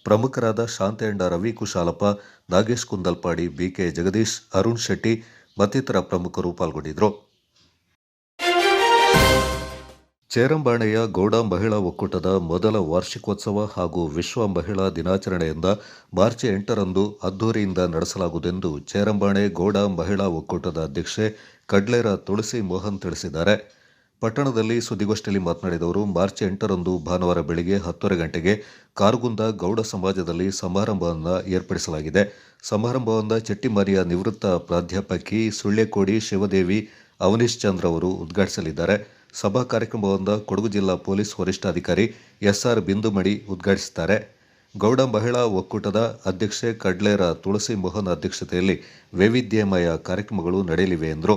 ಪ್ರಮುಖರಾದ ಶಾಂತೇಂಡ ರವಿ ಕುಶಾಲಪ್ಪ, ನಾಗೇಶ್ ಕುಂದಲ್ಪಾಡಿ, BK ಜಗದೀಶ್, ಅರುಣ್ ಶೆಟ್ಟಿ ಮತ್ತಿತರ ಪ್ರಮುಖರು ಪಾಲ್ಗೊಂಡಿದ್ದರು. ಚೇರಂಬಾಣೆಯ ಗೌಡ ಮಹಿಳಾ ಒಕ್ಕೂಟದ ಮೊದಲ ವಾರ್ಷಿಕೋತ್ಸವ ಹಾಗೂ ವಿಶ್ವ ಮಹಿಳಾ ದಿನಾಚರಣೆಯಿಂದ ಮಾರ್ಚ್ 8ರಂದು ಅದ್ದೂರಿಯಿಂದ ನಡೆಸಲಾಗುವುದೆಂದು ಚೇರಂಬಾಣೆ ಗೌಡ ಮಹಿಳಾ ಒಕ್ಕೂಟದ ಅಧ್ಯಕ್ಷೆ ಕಡ್ಲೇರ ತುಳಸಿ ಮೋಹನ್ ತಿಳಿಸಿದ್ದಾರೆ. ಪಟ್ಟಣದಲ್ಲಿ ಸುದ್ದಿಗೋಷ್ಠಿಯಲ್ಲಿ ಮಾತನಾಡಿದವರು, ಮಾರ್ಚ್ 8ರಂದು ಭಾನುವಾರ ಬೆಳಗ್ಗೆ 10 ಗಂಟೆಗೆ ಕಾರುಗುಂದ ಗೌಡ ಸಮಾಜದಲ್ಲಿ ಸಮಾರಂಭವನ್ನು ಏರ್ಪಡಿಸಲಾಗಿದೆ. ಸಮಾರಂಭವನ್ನು ಚೆಟ್ಟಿಮಾರಿಯ ನಿವೃತ್ತ ಪ್ರಾಧ್ಯಾಪಕಿ ಸುಳ್ಳೆಕೋಡಿ ಶಿವದೇವಿ ಅವನೀಶ್ ಚಂದ್ರ ಅವರು ಉದ್ಘಾಟಿಸಲಿದ್ದಾರೆ. ಸಭಾ ಕಾರ್ಯಕ್ರಮವನ್ನು ಕೊಡಗು ಜಿಲ್ಲಾ ಪೊಲೀಸ್ ವರಿಷ್ಠಾಧಿಕಾರಿ SR ಬಿಂದುಮಣಿ ಉದ್ಘಾಟಿಸುತ್ತಾರೆ. ಗೌಡ ಮಹಿಳಾ ಒಕ್ಕೂಟದ ಅಧ್ಯಕ್ಷೆ ಕಡ್ಲೇರ ತುಳಸಿ ಮೋಹನ್ ಅಧ್ಯಕ್ಷತೆಯಲ್ಲಿ ವೈವಿಧ್ಯಮಯ ಕಾರ್ಯಕ್ರಮಗಳು ನಡೆಯಲಿವೆ ಎಂದರು.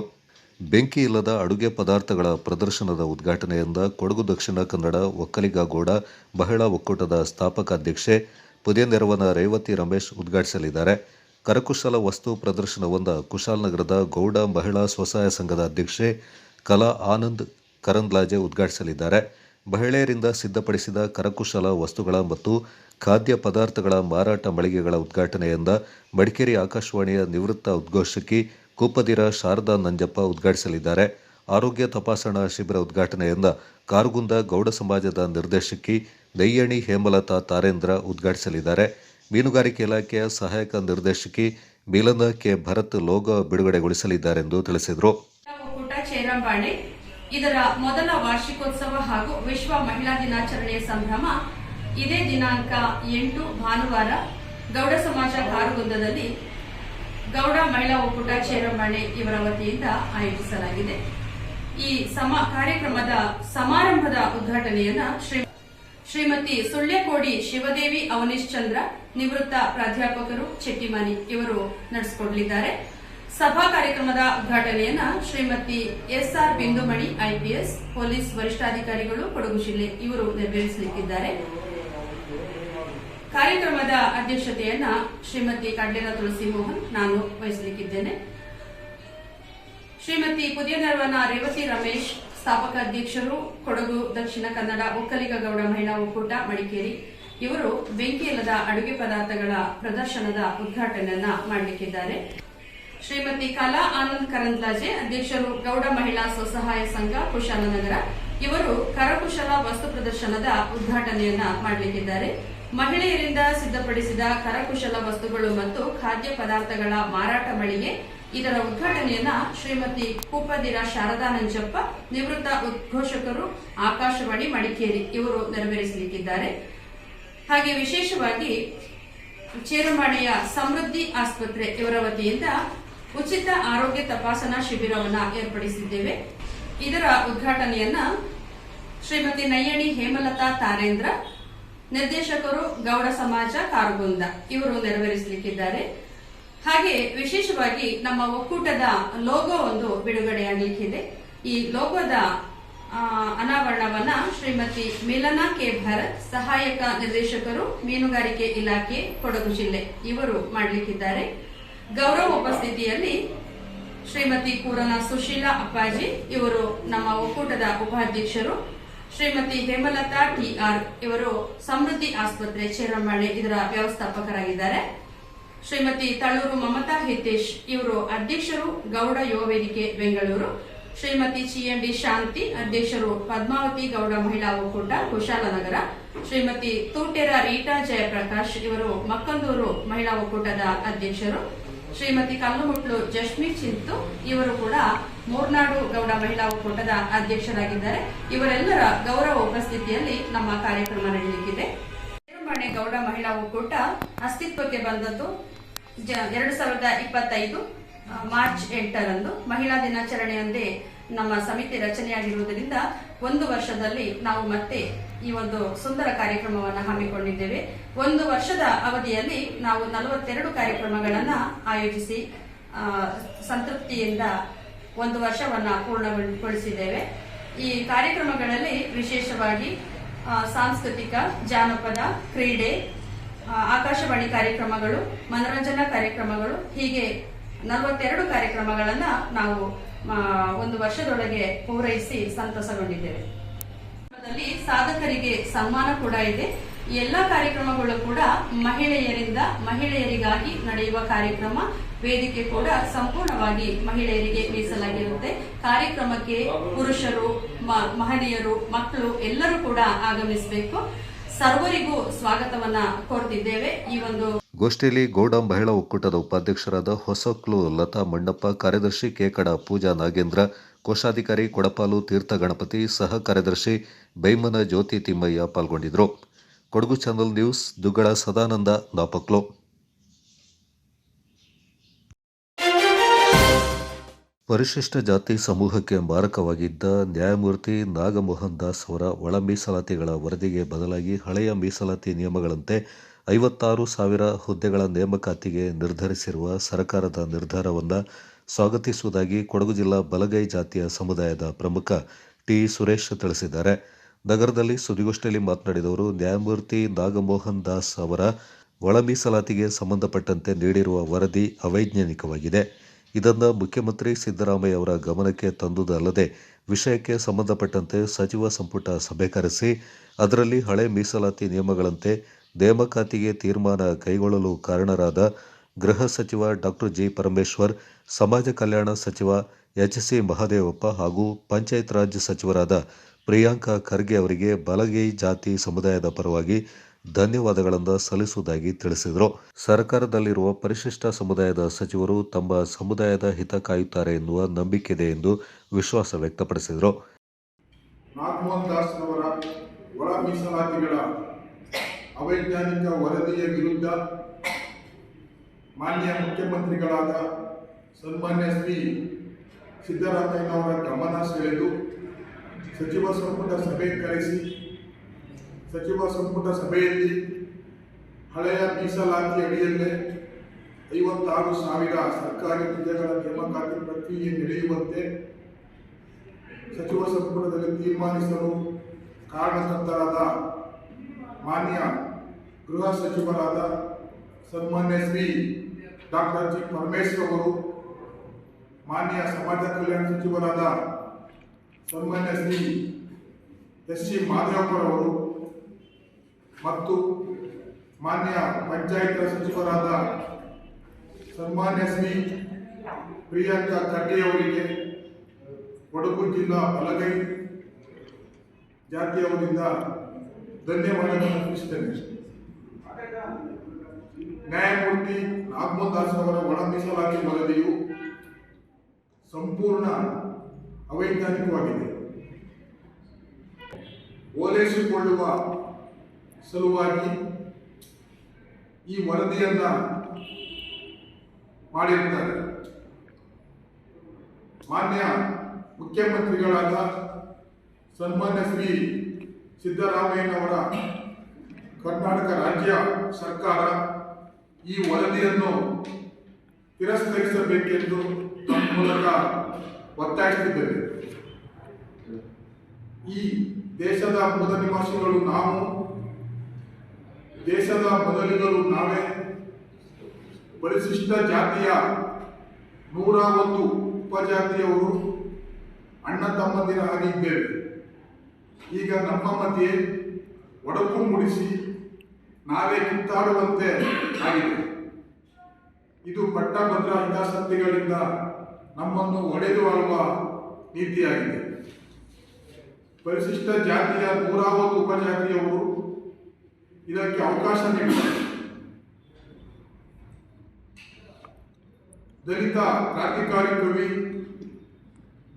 ಬೆಂಕಿ ಇಲ್ಲದ ಅಡುಗೆ ಪದಾರ್ಥಗಳ ಪ್ರದರ್ಶನದ ಉದ್ಘಾಟನೆಯಿಂದ ಕೊಡಗು ದಕ್ಷಿಣ ಕನ್ನಡ ಒಕ್ಕಲಿಗ ಗೌಡ ಮಹಿಳಾ ಒಕ್ಕೂಟದ ಸ್ಥಾಪಕ ಅಧ್ಯಕ್ಷೆ ಪುದಿಯನೆರವನ ರೇವತಿ ರಮೇಶ್ ಉದ್ಘಾಟಿಸಲಿದ್ದಾರೆ. ಕರಕುಶಲ ವಸ್ತು ಪ್ರದರ್ಶನವನ್ನು ಕುಶಾಲನಗರದ ಗೌಡ ಮಹಿಳಾ ಸ್ವಸಹಾಯ ಸಂಘದ ಅಧ್ಯಕ್ಷೆ ಕಲಾ ಆನಂದ್ ಕರಂದ್ಲಾಜೆ ಉದ್ಘಾಟಿಸಲಿದ್ದಾರೆ. ಮಹಿಳೆಯರಿಂದ ಸಿದ್ಧಪಡಿಸಿದ ಕರಕುಶಲ ವಸ್ತುಗಳ ಮತ್ತು ಖಾದ್ಯ ಪದಾರ್ಥಗಳ ಮಾರಾಟ ಮಳಿಗೆಗಳ ಉದ್ಘಾಟನೆಯಿಂದ ಮಡಿಕೇರಿ ಆಕಾಶವಾಣಿಯ ನಿವೃತ್ತ ಉದ್ಘೋಷಕಿ ಕೂಪದಿರ ಶಾರದಾ ನಂಜಪ್ಪ ಉದ್ಘಾಟಿಸಲಿದ್ದಾರೆ. ಆರೋಗ್ಯ ತಪಾಸಣಾ ಶಿಬಿರ ಉದ್ಘಾಟನೆಯಿಂದ ಕಾರುಗುಂದ ಗೌಡ ಸಮಾಜದ ನಿರ್ದೇಶಕಿ ನಯ್ಯಣಿ ಹೇಮಲತಾ ತಾರೇಂದ್ರ ಉದ್ಘಾಟಿಸಲಿದ್ದಾರೆ. ಮೀನುಗಾರಿಕೆ ಇಲಾಖೆಯ ಸಹಾಯಕ ನಿರ್ದೇಶಕಿ ಮಿಲನ ಕೆ ಭರತ್ ಲೋಗೋ ಬಿಡುಗಡೆಗೊಳಿಸಲಿದ್ದಾರೆಂದು ತಿಳಿಸಿದರು. ಚೇರಂಬಾಣೆ ಇದರ ಮೊದಲ ವಾರ್ಷಿಕೋತ್ಸವ ಹಾಗೂ ವಿಶ್ವ ಮಹಿಳಾ ದಿನಾಚರಣೆಯ ಸಂಭ್ರಮ ಇದೇ ದಿನಾಂಕ 8 ಭಾನುವಾರ ಗೌಡ ಸಮಾಜ ಕಾರುಗುಂದದಲ್ಲಿ ಗೌಡ ಮಹಿಳಾ ಒಕ್ಕೂಟ ಚೇರಂಬಾಣೆ ಇವರ ವತಿಯಿಂದ ಆಯೋಜಿಸಲಾಗಿದೆ. ಈ ಕಾರ್ಯಕ್ರಮದ ಸಮಾರಂಭದ ಉದ್ಘಾಟನೆಯನ್ನ ಶ್ರೀಮತಿ ಸುಳ್ಳೆಕೋಡಿ ಶಿವದೇವಿ ಅವನೀಶ್ ಚಂದ್ರ ನಿವೃತ್ತ ಪ್ರಾಧ್ಯಾಪಕರು ಚೆಟ್ಟಿಮಾನಿ ಇವರು ನಡೆಸಿಕೊಡಲಿದ್ದಾರೆ. ಸಭಾ ಕಾರ್ಯಕ್ರಮದ ಉದ್ಘಾಟನೆಯನ್ನ Shrimati SR Bindumani IPS police ವರಿಷ್ಠಾಧಿಕಾರಿಗಳು ಕೊಡಗು ಜಿಲ್ಲೆ ಇವರು ನೆರವೇರಿಸಲಿದ್ದಾರೆ. ಕಾರ್ಯಕ್ರಮದ ಅಧ್ಯಕ್ಷತೆಯನ್ನ ಶ್ರೀಮತಿ ಕಡ್ಲೇರ ತುಳಸಿ ಮೋಹನ್ ನಾನು ವಹಿಸಲಿಕ್ಕಿದ್ದೇನೆ. ಶ್ರೀಮತಿ ಪುದಿಯನೆರವನ ರೇವತಿ ರಮೇಶ್ ಸ್ಥಾಪಕ ಅಧ್ಯಕ್ಷರು ಕೊಡಗು ದಕ್ಷಿಣ ಕನ್ನಡ ಒಕ್ಕಲಿಗ ಗೌಡ ಮಹಿಳಾ ಒಕ್ಕೂಟ ಮಡಿಕೇರಿ ಇವರು ಬೆಂಕಿ ಇಲ್ಲದ ಅಡುಗೆ ಪದಾರ್ಥಗಳ ಪ್ರದರ್ಶನದ ಉದ್ಘಾಟನೆಯನ್ನ ಮಾಡಲಿಕ್ಕಿದ್ದಾರೆ. ಶ್ರೀಮತಿ ಕಲಾ ಆನಂದ್ ಕರಂದ್ಲಾಜೆ ಅಧ್ಯಕ್ಷರು ಗೌಡ ಮಹಿಳಾ ಸ್ವಸಹಾಯ ಸಂಘ ಕುಶಾಲನಗರ ಇವರು ಕರಕುಶಲ ವಸ್ತು ಪ್ರದರ್ಶನದ ಉದ್ಘಾಟನೆಯನ್ನ ಮಾಡಲಿಕ್ಕಿದ್ದಾರೆ. ಮಹಿಳೆಯರಿಂದ ಸಿದ್ಧಪಡಿಸಿದ ಕರಕುಶಲ ವಸ್ತುಗಳು ಮತ್ತು ಖಾದ್ಯ ಪದಾರ್ಥಗಳ ಮಾರಾಟ ಮಳಿಗೆ. ಇದರ ಉದ್ಘಾಟನೆಯನ್ನ ಶ್ರೀಮತಿ ಕೂಪದಿರ ಶಾರದಾ ನಂಜಪ್ಪ, ನಿವೃತ್ತ ಉದ್ಘೋಷಕರು, ಆಕಾಶವಾಣಿ ಮಡಿಕೇರಿ ಇವರು ನೆರವೇರಿಸಲಿಕ್ಕಿದ್ದಾರೆ. ಹಾಗೆ ವಿಶೇಷವಾಗಿ ಚೇರಮಾಡಿಯ ಸಮೃದ್ಧಿ ಆಸ್ಪತ್ರೆ ಇವರ ವತಿಯಿಂದ ಉಚಿತ ಆರೋಗ್ಯ ತಪಾಸಣಾ ಶಿಬಿರವನ್ನು ಏರ್ಪಡಿಸಿದ್ದೇವೆ. ಇದರ ಉದ್ಘಾಟನೆಯನ್ನ ಶ್ರೀಮತಿ ನಯ್ಯಣಿ ಹೇಮಲತಾ ತಾರೇಂದ್ರ, ನಿರ್ದೇಶಕರು ಗೌಡ ಸಮಾಜ ಕಾರುಗುಂದ ಇವರು ನೆರವೇರಿಸಲಿಕ್ಕಿದ್ದಾರೆ. ಹಾಗೆ ವಿಶೇಷವಾಗಿ ನಮ್ಮ ಒಕ್ಕೂಟದ ಲೋಗೋ ಒಂದು ಬಿಡುಗಡೆಯಾಗಲಿಕ್ಕಿದೆ. ಈ ಲೋಗೋದ ಅನಾವರಣವನ್ನ ಶ್ರೀಮತಿ ಮಿಲನಾ ಕೆ ಭರತ್, ಸಹಾಯಕ ನಿರ್ದೇಶಕರು ಮೀನುಗಾರಿಕೆ ಇಲಾಖೆ, ಕೊಡಗು ಜಿಲ್ಲೆ ಇವರು ಮಾಡಲಿಕ್ಕಿದ್ದಾರೆ. ಗೌರವ ಉಪಸ್ಥಿತಿಯಲ್ಲಿ ಶ್ರೀಮತಿ ಕೂರನ ಸುಶೀಲಾ ಅಪ್ಪಾಜಿ ಇವರು ನಮ್ಮ ಒಕ್ಕೂಟದ ಉಪಾಧ್ಯಕ್ಷರು, ಶ್ರೀಮತಿ ಹೇಮಲತಾ ಟಿ.ಆರ್. ಇವರು ಸಮೃದ್ಧಿ ಆಸ್ಪತ್ರೆ ಚೇರಮಾಳೆ ಇದರ ವ್ಯವಸ್ಥಾಪಕರಾಗಿದ್ದಾರೆ. ಶ್ರೀಮತಿ ತಳೂರು ಮಮತಾ ಹಿತೇಶ್ ಇವರು ಅಧ್ಯಕ್ಷರು, ಗೌಡ ಯುವ ವೇದಿಕೆ ಬೆಂಗಳೂರು. ಶ್ರೀಮತಿ ಚಿಎಂಡಿ ಶಾಂತಿ, ಅಧ್ಯಕ್ಷರು, ಪದ್ಮಾವತಿ ಗೌಡ ಮಹಿಳಾ ಒಕ್ಕೂಟ, ಕುಶಾಲನಗರ. ಶ್ರೀಮತಿ ತೂಟೆರ ರೀಟಾ ಜಯಪ್ರಕಾಶ್ ಇವರು ಮಕ್ಕಂದೂರು ಮಹಿಳಾ ಒಕ್ಕೂಟದ ಅಧ್ಯಕ್ಷರು. ಶ್ರೀಮತಿ ಕಲ್ಲುಮುಟ್ಲು ಜಶ್ಮಿ ಚಿಂತು ಇವರು ಕೂಡ ಮೂರ್ನಾಡು ಗೌಡ ಮಹಿಳಾ ಒಕ್ಕೂಟದ ಅಧ್ಯಕ್ಷರಾಗಿದ್ದಾರೆ. ಇವರೆಲ್ಲರ ಗೌರವ ಉಪಸ್ಥಿತಿಯಲ್ಲಿ ನಮ್ಮ ಕಾರ್ಯಕ್ರಮ ನಡೆಯಲಿಕ್ಕಿದೆ. ಚೇರಮಾಣೆ ಗೌಡ ಮಹಿಳಾ ಒಕ್ಕೂಟ ಅಸ್ತಿತ್ವಕ್ಕೆ ಬಂದದ್ದು 2025 ಮಾರ್ಚ್ 8ರಂದು ಮಹಿಳಾ ದಿನಾಚರಣೆಯಂದೇ ನಮ್ಮ ಸಮಿತಿ ರಚನೆಯಾಗಿರುವುದರಿಂದ 1 ವರ್ಷದಲ್ಲಿ ನಾವು ಮತ್ತೆ ಈ ಒಂದು ಸುಂದರ ಕಾರ್ಯಕ್ರಮವನ್ನು ಹಮ್ಮಿಕೊಂಡಿದ್ದೇವೆ. 1 ವರ್ಷದ ಅವಧಿಯಲ್ಲಿ ನಾವು 42 ಕಾರ್ಯಕ್ರಮಗಳನ್ನು ಆಯೋಜಿಸಿ ಸಂತೃಪ್ತಿಯಿಂದ 1 ವರ್ಷವನ್ನ ಪೂರ್ಣಗೊಳಿಸಿದ್ದೇವೆ. ಈ ಕಾರ್ಯಕ್ರಮಗಳಲ್ಲಿ ವಿಶೇಷವಾಗಿ ಸಾಂಸ್ಕೃತಿಕ, ಜಾನಪದ, ಕ್ರೀಡೆ, ಆಕಾಶವಾಣಿ ಕಾರ್ಯಕ್ರಮಗಳು, ಮನರಂಜನಾ ಕಾರ್ಯಕ್ರಮಗಳು, ಹೀಗೆ 42 ಕಾರ್ಯಕ್ರಮಗಳನ್ನು ನಾವು 1 ವರ್ಷದೊಳಗೆ ಪೂರೈಸಿ ಸಂತಸಗೊಂಡಿದ್ದೇವೆ. ಸಾಧಕರಿಗೆ ಸನ್ಮಾನ ಕೂಡ ಇದೆ. ಈ ಎಲ್ಲ ಕಾರ್ಯಕ್ರಮಗಳು ಕೂಡ ಮಹಿಳೆಯರಿಂದ ಮಹಿಳೆಯರಿಗಾಗಿ ನಡೆಯುವ ಕಾರ್ಯಕ್ರಮ. ವೇದಿಕೆ ಕೂಡ ಸಂಪೂರ್ಣವಾಗಿ ಮಹಿಳೆಯರಿಗೆ ಮೀಸಲಾಗಿರುತ್ತೆ. ಕಾರ್ಯಕ್ರಮಕ್ಕೆ ಪುರುಷರು, ಮಹನೀಯರು, ಮಕ್ಕಳು ಎಲ್ಲರೂ ಕೂಡ ಆಗಮಿಸಬೇಕು. ಸರ್ವರಿಗೂ ಸ್ವಾಗತವನ್ನ ಕೋರ್ತಿದ್ದೇವೆ. ಈ ಒಂದು ಗೋಷ್ಠಿಯಲ್ಲಿ ಗೌಡ ಮಹಿಳಾ ಒಕ್ಕೂಟದ ಉಪಾಧ್ಯಕ್ಷರಾದ ಹೊಸಕ್ಲು ಲತಾ ಮಣ್ಣಪ್ಪ, ಕಾರ್ಯದರ್ಶಿ ಕೇಕಡ ಪೂಜಾ ನಾಗೇಂದ್ರ, ಕೋಶಾಧಿಕಾರಿ ಕೊಡಪಾಲು ತೀರ್ಥ ಗಣಪತಿ, ಸಹ ಕಾರ್ಯದರ್ಶಿ ಬೈಮನ ಜ್ಯೋತಿ ತಿಮ್ಮಯ್ಯ ಪಾಲ್ಗೊಂಡಿದ್ದರು. Kodagu channel news, Duggala Sadananda, Napoklu. ಪರಿಶಿಷ್ಟ ಜಾತಿ ಸಮೂಹಕ್ಕೆ ಮಾರಕವಾಗಿದ್ದ ನ್ಯಾಯಮೂರ್ತಿ ನಾಗಮೋಹನ್ ದಾಸ್ ಅವರ ಒಳ ಮೀಸಲಾತಿಗಳ ವರದಿಗೆ ಬದಲಾಗಿ ಹಳೆಯ ಮೀಸಲಾತಿ ನಿಯಮಗಳಂತೆ 56,000 ಹುದ್ದೆಗಳ ನೇಮಕಾತಿಗೆ ನಿರ್ಧರಿಸಿರುವ ಸರ್ಕಾರದ ನಿರ್ಧಾರವನ್ನು ಸ್ವಾಗತಿಸುವುದಾಗಿ ಕೊಡಗು ಜಿಲ್ಲಾ ಬಲಗೈ ಜಾತಿಯ ಸಮುದಾಯದ ಪ್ರಮುಖ ಟಿ. ಸುರೇಶ್ ತಿಳಿಸಿದ್ದಾರೆ. ನಗರದಲ್ಲಿ ಸುದ್ದಿಗೋಷ್ಠಿಯಲ್ಲಿ ಮಾತನಾಡಿದವರು, ನ್ಯಾಯಮೂರ್ತಿ ನಾಗಮೋಹನ್ ದಾಸ್ ಅವರ ಒಳ ಮೀಸಲಾತಿಗೆ ಸಂಬಂಧಪಟ್ಟಂತೆ ನೀಡಿರುವ ವರದಿ ಅವೈಜ್ಞಾನಿಕವಾಗಿದೆ. ಇದನ್ನು ಮುಖ್ಯಮಂತ್ರಿ ಸಿದ್ದರಾಮಯ್ಯ ಅವರ ಗಮನಕ್ಕೆ ತಂದುದಲ್ಲದೆ ವಿಷಯಕ್ಕೆ ಸಂಬಂಧಪಟ್ಟಂತೆ ಸಚಿವ ಸಂಪುಟ ಸಭೆ ಕರೆಸಿ ಅದರಲ್ಲಿ ಹಳೆ ಮೀಸಲಾತಿ ನಿಯಮಗಳಂತೆ ನೇಮಕಾತಿಗೆ ತೀರ್ಮಾನ ಕೈಗೊಳ್ಳಲು ಕಾರಣರಾದ ಗೃಹ ಸಚಿವ ಡಾಕ್ಟರ್ ಜಿ. ಪರಮೇಶ್ವರ್, ಸಮಾಜ ಕಲ್ಯಾಣ ಸಚಿವ ಎಚ್.ಸಿ. ಮಹದೇವಪ್ಪ ಹಾಗೂ ಪಂಚಾಯತ್ ರಾಜ್ ಸಚಿವರಾದ ಪ್ರಿಯಾಂಕಾ ಖರ್ಗೆ ಅವರಿಗೆ ಬಲಗೈ ಜಾತಿ ಸಮುದಾಯದ ಪರವಾಗಿ ಧನ್ಯವಾದಗಳನ್ನು ಸಲ್ಲಿಸುವುದಾಗಿ ತಿಳಿಸಿದರು. ಸರ್ಕಾರದಲ್ಲಿರುವ ಪರಿಶಿಷ್ಟ ಸಮುದಾಯದ ಸಚಿವರು ತಮ್ಮ ಸಮುದಾಯದ ಹಿತ ಕಾಯುತ್ತಾರೆ ಎನ್ನುವ ನಂಬಿಕೆಯಿದೆ ಎಂದು ವಿಶ್ವಾಸ ವ್ಯಕ್ತಪಡಿಸಿದರು. ನಾಗಮೋಹನ್ ದಾಸ್ ಅವರ ಒಳ ಮೀಸಲಾತಿಗಳ ಅವೈಜ್ಞಾನಿಕ ವರದಿಯ ವಿರುದ್ಧ ಮಾನ್ಯ ಮುಖ್ಯಮಂತ್ರಿಗಳಾದ ಸನ್ಮಾನ್ಯ ಶ್ರೀ ಸಿದ್ದರಾಮಯ್ಯನವರ ಗಮನ ಸೆಳೆದು ಸಚಿವ ಸಂಪುಟ ಸಭೆ ಕರೆಸಿ ಸಚಿವ ಸಂಪುಟ ಸಭೆಯಲ್ಲಿ ಹಳೆಯ ಮೀಸಲಾತಿ ಅಡಿಯಲ್ಲೇ 56,000 ಸರ್ಕಾರಿ ಹುದ್ದೆಗಳ ನೇಮಕಾತಿ ಪ್ರಕ್ರಿಯೆ ನಡೆಯುವಂತೆ ಸಚಿವ ಸಂಪುಟದಲ್ಲಿ ತೀರ್ಮಾನಿಸಲು ಕಾರಣಕರ್ತರಾದ ಮಾನ್ಯ ಗೃಹ ಸಚಿವರಾದ ಸನ್ಮಾನ್ಯ ಶ್ರೀ ಡಾಕ್ಟರ್ ಜಿ. ಪರಮೇಶ್ವರ್ ಅವರು, ಮಾನ್ಯ ಸಮಾಜ ಕಲ್ಯಾಣ ಸಚಿವರಾದ ಸನ್ಮಾನ್ಯ ಶ್ರೀ ಎಚ್.ಸಿ. ಮಹದೇವಪ್ಪರವರು ಮತ್ತು ಮಾನ್ಯ ಪಂಚಾಯತ್ ಸಚಿವರಾದ ಸನ್ಮಾನ್ಯ ಶ್ರೀ ಪ್ರಿಯಾಂಕಾ ಖರ್ಗೆ ಅವರಿಗೆ ಕೊಡಗು ಜಿಲ್ಲಾ ಬಲಗೈ ಜಾತಿಯವರಿಂದ ಧನ್ಯವಾದಗಳನ್ನು ತಿಳಿಸುತ್ತೇನೆ. ನ್ಯಾಯಮೂರ್ತಿ ನಾಗಮೋಹನ್ ದಾಸ್ ಅವರ ಒಳ ಮೀಸಲಾತಿ ವರದಿಯು ಸಂಪೂರ್ಣ ಅವೈಜ್ಞಾನಿಕವಾಗಿದೆ. ಓಲೈಸಿಕೊಳ್ಳುವ ಸಲುವಾಗಿ ಈ ವರದಿಯನ್ನ ಮಾಡಿರುತ್ತಾರೆ. ಮಾನ್ಯ ಮುಖ್ಯಮಂತ್ರಿಗಳಾದ ಸನ್ಮಾನ್ಯ ಶ್ರೀ ಸಿದ್ದರಾಮಯ್ಯನವರ ಕರ್ನಾಟಕ ರಾಜ್ಯ ಸರ್ಕಾರ ಈ ವರದಿಯನ್ನು ತಿರಸ್ಕರಿಸಬೇಕೆಂದು ನಮ್ಮ ಮೂಲಕ ಒತ್ತಾಯಿಸುತ್ತಿದ್ದೇವೆ. ಈ ದೇಶದ ಮೂಲ ನಿವಾಸಿಗಳು ನಾವು, ದೇಶದ ಮೊದಲಿಗರು ನಾವೇ. ಪರಿಶಿಷ್ಟ ಜಾತಿಯ 101 ಉಪಜಾತಿಯವರು ಅಣ್ಣ ತಮ್ಮಂದಿರ ಹಾಗೆ ಇದ್ದೇವೆ. ಈಗ ನಮ್ಮ ಮಧ್ಯೆ ಒಡಕು ಮೂಡಿಸಿ ನಾವೇ ಕಿತ್ತಾಡುವಂತೆ ಆಗಿದೆ. ಇದು ಪಟ್ಟಭದ್ರ ಹಿತಾಸಕ್ತಿಗಳಿಂದ ನಮ್ಮನ್ನು ಒಡೆದು ಆಳುವ ನೀತಿಯಾಗಿದೆ. ಪರಿಶಿಷ್ಟ ಜಾತಿಯ 101 ಉಪಜಾತಿಯವರು ಇದಕ್ಕೆ ಅವಕಾಶ ನೀಡಿದ್ದಾರೆ. ದಲಿತ ಕ್ರಾಂತಿಕಾರಿ ಕವಿ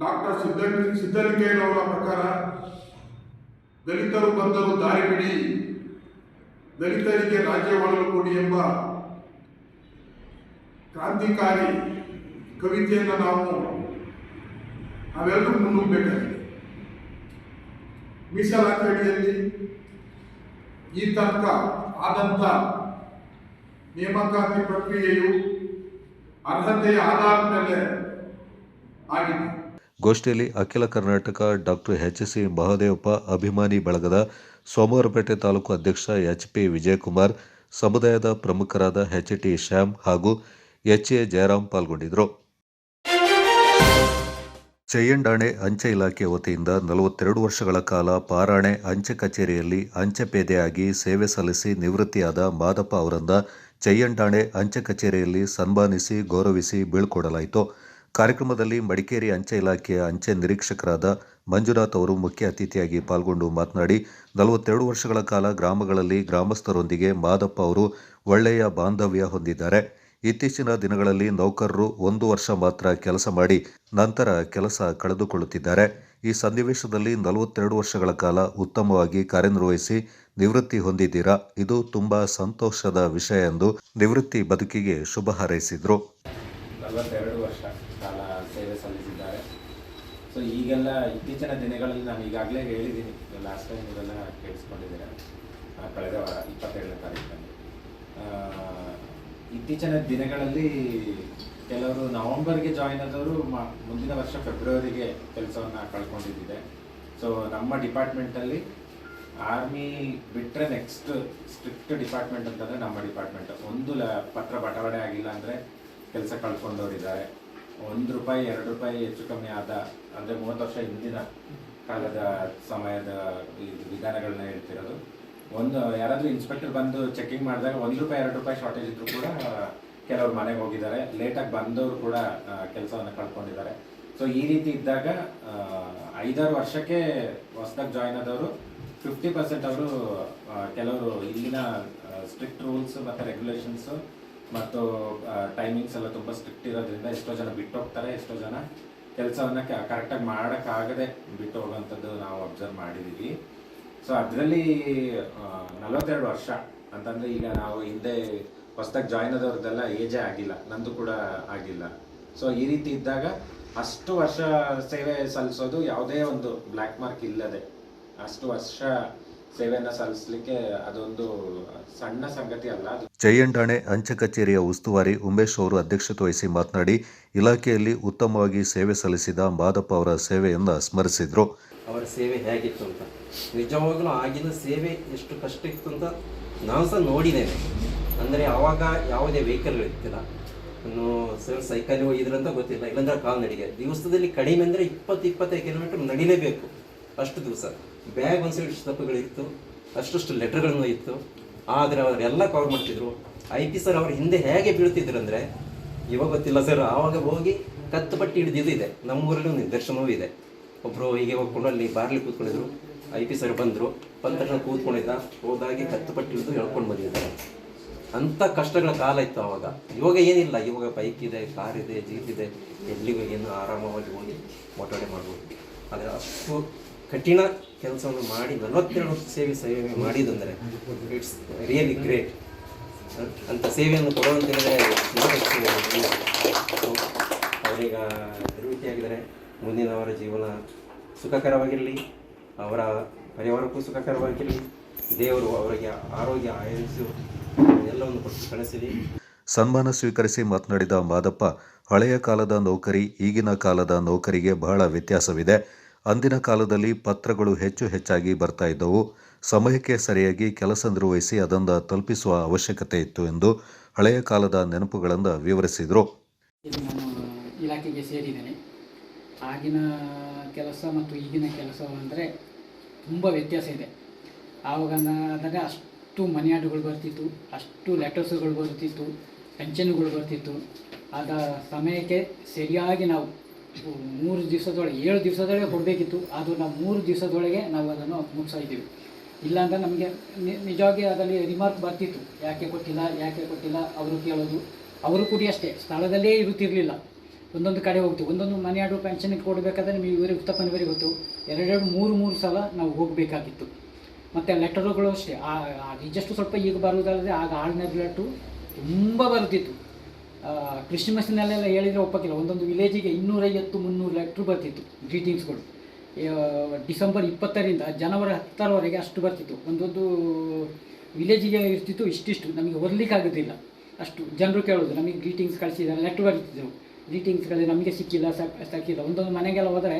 ಡಾಕ್ಟರ್ ಸಿದ್ದಲಿಂಗಯ್ಯನವರ ಪ್ರಕಾರ ದಲಿತರು ಬಂದರು ದಾರಿ ಬಿಡಿ, ದಲಿತರಿಗೆ ರಾಜ್ಯವಾಳಲು ಕೊಡಿ ಎಂಬ ಕ್ರಾಂತಿಕಾರಿ ಕವಿತೆಯನ್ನು ನಾವೆಲ್ಲರೂ ಮುನ್ನುಗ್ಗಬೇಕಾಗಿದೆ. ಮೀಸಲಾತಿ ಅಡಿಯಲ್ಲಿ ಈ ತನಕ ಆದಂಥ ನೇಮಕಾತಿ ಪ್ರಕ್ರಿಯೆಯು ಅರ್ಹತೆಯ ಆಧಾರದ ಮೇಲೆ ಆಗಿದೆ. ಗೋಷ್ಠಿಯಲ್ಲಿ ಅಖಿಲ ಕರ್ನಾಟಕ ಡಾಕ್ಟರ್ ಎಚ್.ಸಿ. ಮಹದೇವಪ್ಪ ಅಭಿಮಾನಿ ಬಳಗದ ಸೋಮವಾರಪೇಟೆ ತಾಲೂಕು ಅಧ್ಯಕ್ಷ ಎಚ್.ಪಿ. ವಿಜಯಕುಮಾರ್, ಸಮುದಾಯದ ಪ್ರಮುಖರಾದ ಎಚ್.ಟಿ. ಶ್ಯಾಮ್ ಹಾಗೂ ಎಚ್.ಎ. ಜಯರಾಮ್ ಪಾಲ್ಗೊಂಡಿದ್ದರು. ಚೆಯ್ಯಂಡಾಣೆ ಅಂಚೆ ಇಲಾಖೆ ವತಿಯಿಂದ 42 ವರ್ಷಗಳ ಕಾಲ ಪಾರಾಣೆ ಅಂಚೆ ಕಚೇರಿಯಲ್ಲಿ ಅಂಚೆ ಪೇದೆಯಾಗಿ ಸೇವೆ ಸಲ್ಲಿಸಿ ನಿವೃತ್ತಿಯಾದ ಮಾದಪ್ಪ ಅವರನ್ನ ಚೆಯ್ಯಂಡಾಣೆ ಅಂಚೆ ಕಚೇರಿಯಲ್ಲಿ ಸನ್ಮಾನಿಸಿ ಗೌರವಿಸಿ ಬೀಳ್ಕೊಡಲಾಯಿತು. ಕಾರ್ಯಕ್ರಮದಲ್ಲಿ ಮಡಿಕೇರಿ ಅಂಚೆ ಇಲಾಖೆಯ ಅಂಚೆ ನಿರೀಕ್ಷಕರಾದ ಮಂಜುನಾಥ್ ಅವರು ಮುಖ್ಯ ಅತಿಥಿಯಾಗಿ ಪಾಲ್ಗೊಂಡು ಮಾತನಾಡಿ 42 ವರ್ಷಗಳ ಕಾಲ ಗ್ರಾಮಗಳಲ್ಲಿ ಗ್ರಾಮಸ್ಥರೊಂದಿಗೆ ಮಾದಪ್ಪ ಅವರು ಒಳ್ಳೆಯ ಬಾಂಧವ್ಯ ಹೊಂದಿದ್ದಾರೆ. ಇತ್ತೀಚಿನ ದಿನಗಳಲ್ಲಿ ನೌಕರರು 1 ವರ್ಷ ಮಾತ್ರ ಕೆಲಸ ಮಾಡಿ ನಂತರ ಕೆಲಸ ಕಳೆದುಕೊಳ್ಳುತ್ತಿದ್ದಾರೆ. ಈ ಸನ್ನಿವೇಶದಲ್ಲಿ 42 ವರ್ಷಗಳ ಕಾಲ ಉತ್ತಮವಾಗಿ ಕಾರ್ಯನಿರ್ವಹಿಸಿ ನಿವೃತ್ತಿ ಹೊಂದಿದ್ದೀರಾ. ಇದು ತುಂಬಾ ಸಂತೋಷದ ವಿಷಯ ಎಂದು ನಿವೃತ್ತಿ ಬದುಕಿಗೆ ಶುಭ ಹಾರೈಸಿದರು. 42 ವರ್ಷ ಕಾಲ ಸೇವೆ ಸಲ್ಲಿಸಿದ್ದಾರೆ. ಸೊ ಈಗೆಲ್ಲ ಇತ್ತೀಚಿನ ದಿನಗಳಲ್ಲಿ ನಾನು ಈಗಾಗಲೇ ಹೇಳಿದ್ದೀನಿ, ಲಾಸ್ಟ್ ಟೈಮ್ ಇದೆಲ್ಲ ಕೇಳಿಸ್ಕೊಂಡಿದ್ದೀರಾ, ಕಳೆದ ವಾರ 27ನೇ ತಾರೀಕಿನಲ್ಲಿ. ಇತ್ತೀಚಿನ ದಿನಗಳಲ್ಲಿ ಕೆಲವರು ನವೆಂಬರ್ಗೆ ಜಾಯಿನ್ ಆದವರು ಮುಂದಿನ ವರ್ಷ ಫೆಬ್ರವರಿಗೆ ಕೆಲಸವನ್ನು ಕಳ್ಕೊಂಡಿದ್ದಿದೆ. ಸೊ ನಮ್ಮ ಡಿಪಾರ್ಟ್ಮೆಂಟಲ್ಲಿ ಆರ್ಮಿ ಬಿಟ್ಟರೆ ನೆಕ್ಸ್ಟ್ ಸ್ಟ್ರಿಕ್ಟ್ ಡಿಪಾರ್ಟ್ಮೆಂಟ್ ಅಂತಂದರೆ ನಮ್ಮ ಡಿಪಾರ್ಟ್ಮೆಂಟ್. ಒಂದು ಪತ್ರ ಬಟವಾಡೆ ಆಗಿಲ್ಲ ಅಂದರೆ ಕೆಲಸ ಕಳ್ಕೊಂಡವರಿದ್ದಾರೆ. ₹1 ₹2 ಹೆಚ್ಚು ಕಮ್ಮಿ ಆದ ಅಂದರೆ 30 ವರ್ಷ ಹಿಂದಿನ ಕಾಲದ ಸಮಯದ ವಿಧಾನಗಳನ್ನ ಹೇಳ್ತಿರೋದು. ಯಾರಾದರೂ ಇನ್ಸ್ಪೆಕ್ಟರ್ ಬಂದು ಚೆಕಿಂಗ್ ಮಾಡಿದಾಗ ₹1 ₹2 ಶಾರ್ಟೇಜ್ ಇದ್ದರೂ ಕೂಡ ಕೆಲವ್ರು ಮನೆಗೆ ಹೋಗಿದ್ದಾರೆ. ಲೇಟಾಗಿ ಬಂದವರು ಕೂಡ ಕೆಲಸವನ್ನು ಕಳ್ಕೊಂಡಿದ್ದಾರೆ. ಸೊ ಈ ರೀತಿ ಇದ್ದಾಗ 5-6 ವರ್ಷಕ್ಕೆ ಹೊಸದಾಗಿ ಜಾಯಿನ್ ಆದವರು 50% ಅವರು ಕೆಲವರು ಇಲ್ಲಿನ ಸ್ಟ್ರಿಕ್ಟ್ ರೂಲ್ಸ್ ಮತ್ತು ರೆಗ್ಯುಲೇಷನ್ಸು ಮತ್ತು ಟೈಮಿಂಗ್ಸ್ ಎಲ್ಲ ತುಂಬ ಸ್ಟ್ರಿಕ್ಟ್ ಇರೋದ್ರಿಂದ ಎಷ್ಟೋ ಜನ ಬಿಟ್ಟು ಹೋಗ್ತಾರೆ, ಎಷ್ಟೋ ಜನ ಕೆಲಸವನ್ನು ಕರೆಕ್ಟಾಗಿ ಮಾಡೋಕ್ಕಾಗದೆ ಬಿಟ್ಟು ಹೋಗೋವಂಥದ್ದು ನಾವು ಅಬ್ಸರ್ವ್ ಮಾಡಿದ್ದೀವಿ. ಸೊ ಅದರಲ್ಲಿ 42 ವರ್ಷ ಅಂತಂದರೆ ಈಗ ನಾವು ಹಿಂದೆ ಹೊಸದಾಗಿ ಜಾಯ್ನ್ ಆದವ್ರದ್ದೆಲ್ಲ ಏಜೇ ಆಗಿಲ್ಲ, ನಂದು ಕೂಡ ಆಗಿಲ್ಲ. ಸೊ ಈ ರೀತಿ ಇದ್ದಾಗ ಅಷ್ಟು ವರ್ಷ ಸೇವೆ ಸಲ್ಲಿಸೋದು ಯಾವುದೇ ಒಂದು ಬ್ಲ್ಯಾಕ್ ಮಾರ್ಕ್ ಇಲ್ಲದೆ ಅಷ್ಟು ವರ್ಷ ಸೇವೆಯನ್ನು ಸಲ್ಲಿಸಲಿಕ್ಕೆ ಅದೊಂದು ಸಣ್ಣ ಸಂಗತಿ ಅಲ್ಲ. ಚೆಯ್ಯಂಡಾಣೆ ಅಂಚೆ ಕಚೇರಿಯ ಉಸ್ತುವಾರಿ ಉಮೇಶ್ ಅವರು ಅಧ್ಯಕ್ಷತೆ ವಹಿಸಿ ಮಾತನಾಡಿ ಇಲಾಖೆಯಲ್ಲಿ ಉತ್ತಮವಾಗಿ ಸೇವೆ ಸಲ್ಲಿಸಿದ ಮಾದಪ್ಪ ಅವರ ಸೇವೆಯನ್ನು ಸ್ಮರಿಸಿದರು. ಅವರ ಸೇವೆ ಹೇಗಿತ್ತು ಅಂತ ನಿಜವಾಗ್ಲೂ ಆಗಿನ ಸೇವೆ ಎಷ್ಟು ಕಷ್ಟ ಇತ್ತು ಅಂತ ನಾವು ಸಹ ನೋಡಿದ್ದೇವೆ. ಅಂದರೆ ಆವಾಗ ಯಾವುದೇ ವೆಹಿಕಲ್ ಇರ್ತಿಲ್ಲ, ಇನ್ನು ಸೈಕಲ್ ಹೋಗಿದ್ರಂತ ಗೊತ್ತಿಲ್ಲ, ಇಲ್ಲಾಂದ್ರೆ ಕಾಲ್ನಡಿಗೆ. ದಿವಸದಲ್ಲಿ ಕಡಿಮೆ ಅಂದರೆ 20-25 ಕಿಲೋಮೀಟರ್ ನಡಿಲೇಬೇಕು ಅಷ್ಟು ದಿವಸ. ಬ್ಯಾಗ್ ಒಂದು ಸೈಡ್ ತಪ್ಪುಗಳಿತ್ತು, ಅಷ್ಟು ಲೆಟರ್ಗಳನ್ನು ಇತ್ತು, ಆದರೆ ಅವರೆಲ್ಲ ಕವರ್ ಮಾಡ್ತಿದ್ರು. IP ಸರ್ ಅವ್ರ ಹಿಂದೆ ಹೇಗೆ ಬೀಳ್ತಿದ್ರು ಅಂದರೆ ಇವಾಗ ಗೊತ್ತಿಲ್ಲ ಸರ್. ಆವಾಗ ಹೋಗಿ ಕತ್ತು ಪಟ್ಟಿ ಹಿಡಿದಿದ್ದು ಇದೆ, ನಮ್ಮೂರಲ್ಲಿ ಒಂದು ನಿದರ್ಶನವೂ ಇದೆ. ಒಬ್ಬರು ಹೀಗೆ ಹೋಗ್ಕೊಂಡು ಅಲ್ಲಿ ಬಾರ್ಲಿ ಕೂತ್ಕೊಂಡಿದ್ರು, IP ಸರ್ ಬಂದರು, ಬಂದ ತಕ್ಷಣ ಕೂತ್ಕೊಂಡಿದ್ದ, ಹೋದಾಗಿ ಕತ್ತು ಪಟ್ಟಿ ಹಿಡಿದು ಹೇಳ್ಕೊಂಡು ಬಂದಿದ್ದಾರೆ. ಅಂಥ ಕಷ್ಟಗಳ ಕಾಲ ಇತ್ತು ಆವಾಗ. ಇವಾಗ ಏನಿಲ್ಲ, ಇವಾಗ ಬೈಕ್ ಇದೆ, ಕಾರ್ ಇದೆ, ಜೀಪ್ ಇದೆ, ಎಲ್ಲಿಗೂ ಏನು ಆರಾಮವಾಗಿ ಹೋಗಿ ಓಟಾಡೆ ಮಾಡ್ಬೋದು. ಆದರೆ ಅಷ್ಟು ಕಠಿಣ ಕೆಲಸವನ್ನು ಮಾಡಿ 42 ವರ್ಷ ಸೇವೆ ಮಾಡಿದಂದರೆ ಇಟ್ಸ್ ರಿಯಲಿ ಗ್ರೇಟ್. ಅಂಥ ಸೇವೆಯನ್ನು ಕೊಡುವಂತೇಳಿದರೆ ಅವರೀಗ ನಿವೃತ್ತಿಯಾಗಿದ್ದಾರೆ. ಮುಂದಿನ ಅವರ ಜೀವನ ಸುಖಕರವಾಗಿರಲಿ, ಅವರ ಪರಿವಾರಕ್ಕೂ ಸುಖಕರವಾಗಿರಲಿ. ದೇವರು ಅವರಿಗೆ ಆರೋಗ್ಯ, ಆಯುಸ್ಸು ಎಲ್ಲವನ್ನು ಕೊಟ್ಟು ಕಳಿಸಲಿ. ಸನ್ಮಾನ ಸ್ವೀಕರಿಸಿ ಮಾತನಾಡಿದ ಮಾದಪ್ಪ, ಹಳೆಯ ಕಾಲದ ನೌಕರಿ ಈಗಿನ ಕಾಲದ ನೌಕರಿಗೆ ಬಹಳ ವ್ಯತ್ಯಾಸವಿದೆ. ಅಂದಿನ ಕಾಲದಲ್ಲಿ ಪತ್ರಗಳು ಹೆಚ್ಚಾಗಿ ಬರ್ತಾ ಇದ್ದವು. ಸಮಯಕ್ಕೆ ಸರಿಯಾಗಿ ಕೆಲಸ ನಿರ್ವಹಿಸಿ ಅದನ್ನು ತಲುಪಿಸುವ ಅವಶ್ಯಕತೆ ಇತ್ತು ಎಂದು ಹಳೆಯ ಕಾಲದ ನೆನಪುಗಳನ್ನು ವಿವರಿಸಿದರು. ನಾನು ಇಲಾಖೆಗೆ ಸೇರಿದ್ದೇನೆ. ಆಗಿನ ಕೆಲಸ ಮತ್ತು ಈಗಿನ ಕೆಲಸ ಅಂದರೆ ತುಂಬ ವ್ಯತ್ಯಾಸ ಇದೆ. ಆವಾಗ ಅಷ್ಟು ಮನಿ ಆರ್ಡರ್ಗಳು ಬರ್ತಿತ್ತು, ಅಷ್ಟು ಲೆಟರ್ಸ್ಗಳು ಬರ್ತಿತ್ತು, ಪೆನ್ಷನ್ಗಳು ಬರ್ತಿತ್ತು. ಆದ ಸಮಯಕ್ಕೆ ಸರಿಯಾಗಿ ನಾವು 3 ದಿವಸದೊಳಗೆ 7 ದಿವಸದೊಳಗೆ ಕೊಡಬೇಕಿತ್ತು. ಅದು ನಾವು 3 ದಿವಸದೊಳಗೆ ನಾವು ಅದನ್ನು ಮುಗಿಸ್ತಿದ್ದೀವಿ. ಇಲ್ಲಾಂದರೆ ನಮಗೆ ನಿಜವಾಗಿ ಅದರಲ್ಲಿ ರಿಮಾರ್ಕ್ ಬರ್ತಿತ್ತು, ಯಾಕೆ ಕೊಟ್ಟಿಲ್ಲ ಅವರು ಕೇಳೋದು. ಅವರು ಕೂಡ ಅಷ್ಟೇ ಸ್ಥಳದಲ್ಲೇ ಇರುತ್ತಿರಲಿಲ್ಲ, ಒಂದೊಂದು ಕಡೆ ಹೋಗ್ತೀವಿ. ಒಂದೊಂದು ಮನಿ ಆರ್ಡರ್ ಪೆನ್ಷನ್ಗೆ ಕೊಡಬೇಕಾದ್ರೆ ನಿಮಗೆ ಇವರಿಗೆ ಉತ್ತಪ್ಪನವರಿಗೆ ಗೊತ್ತು, 2-3 ಸಲ ನಾವು ಹೋಗಬೇಕಾಗಿತ್ತು. ಮತ್ತು ಲೆಟರುಗಳು ಅಷ್ಟೇ, ಈಜಷ್ಟು ಸ್ವಲ್ಪ ಈಗ ಬರುವುದಲ್ಲದೆ ಆಗ ಆಳಿನ ಲೆಟ್ರು ತುಂಬ ಬರುತ್ತಿತ್ತು. ಕ್ರಿಸ್ಮಸ್ನಲ್ಲೆಲ್ಲ ಹೇಳಿದರೆ ಒಪ್ಪಕ್ಕಿಲ್ಲ, ಒಂದೊಂದು ವಿಲೇಜಿಗೆ 250-300 ಲೆಟ್ರು ಬರ್ತಿತ್ತು, ಗ್ರೀಟಿಂಗ್ಸ್ಗಳು. ಡಿಸೆಂಬರ್ 20ರಿಂದ ಜನವರಿ 10ರವರೆಗೆ ಅಷ್ಟು ಬರ್ತಿತ್ತು. ಒಂದೊಂದು ವಿಲೇಜಿಗೆ ಇರ್ತಿತ್ತು ಇಷ್ಟಿಷ್ಟು, ನಮಗೆ ಓದಲಿಕ್ಕಾಗೋದಿಲ್ಲ. ಅಷ್ಟು ಜನರು ಕೇಳೋದು, ನಮಗೆ ಗ್ರೀಟಿಂಗ್ಸ್ ಕಳಿಸಿದ್ದಾರೆ, ಲೆಟ್ರ್ ಬರ್ತಿದ್ದೆವು. ಗ್ರೀಟಿಂಗ್ಸ್ಗಳು ನಮಗೆ ಸಿಕ್ಕಿಲ್ಲ. ಒಂದೊಂದು ಮನೆಗೆಲ್ಲ ಹೋದರೆ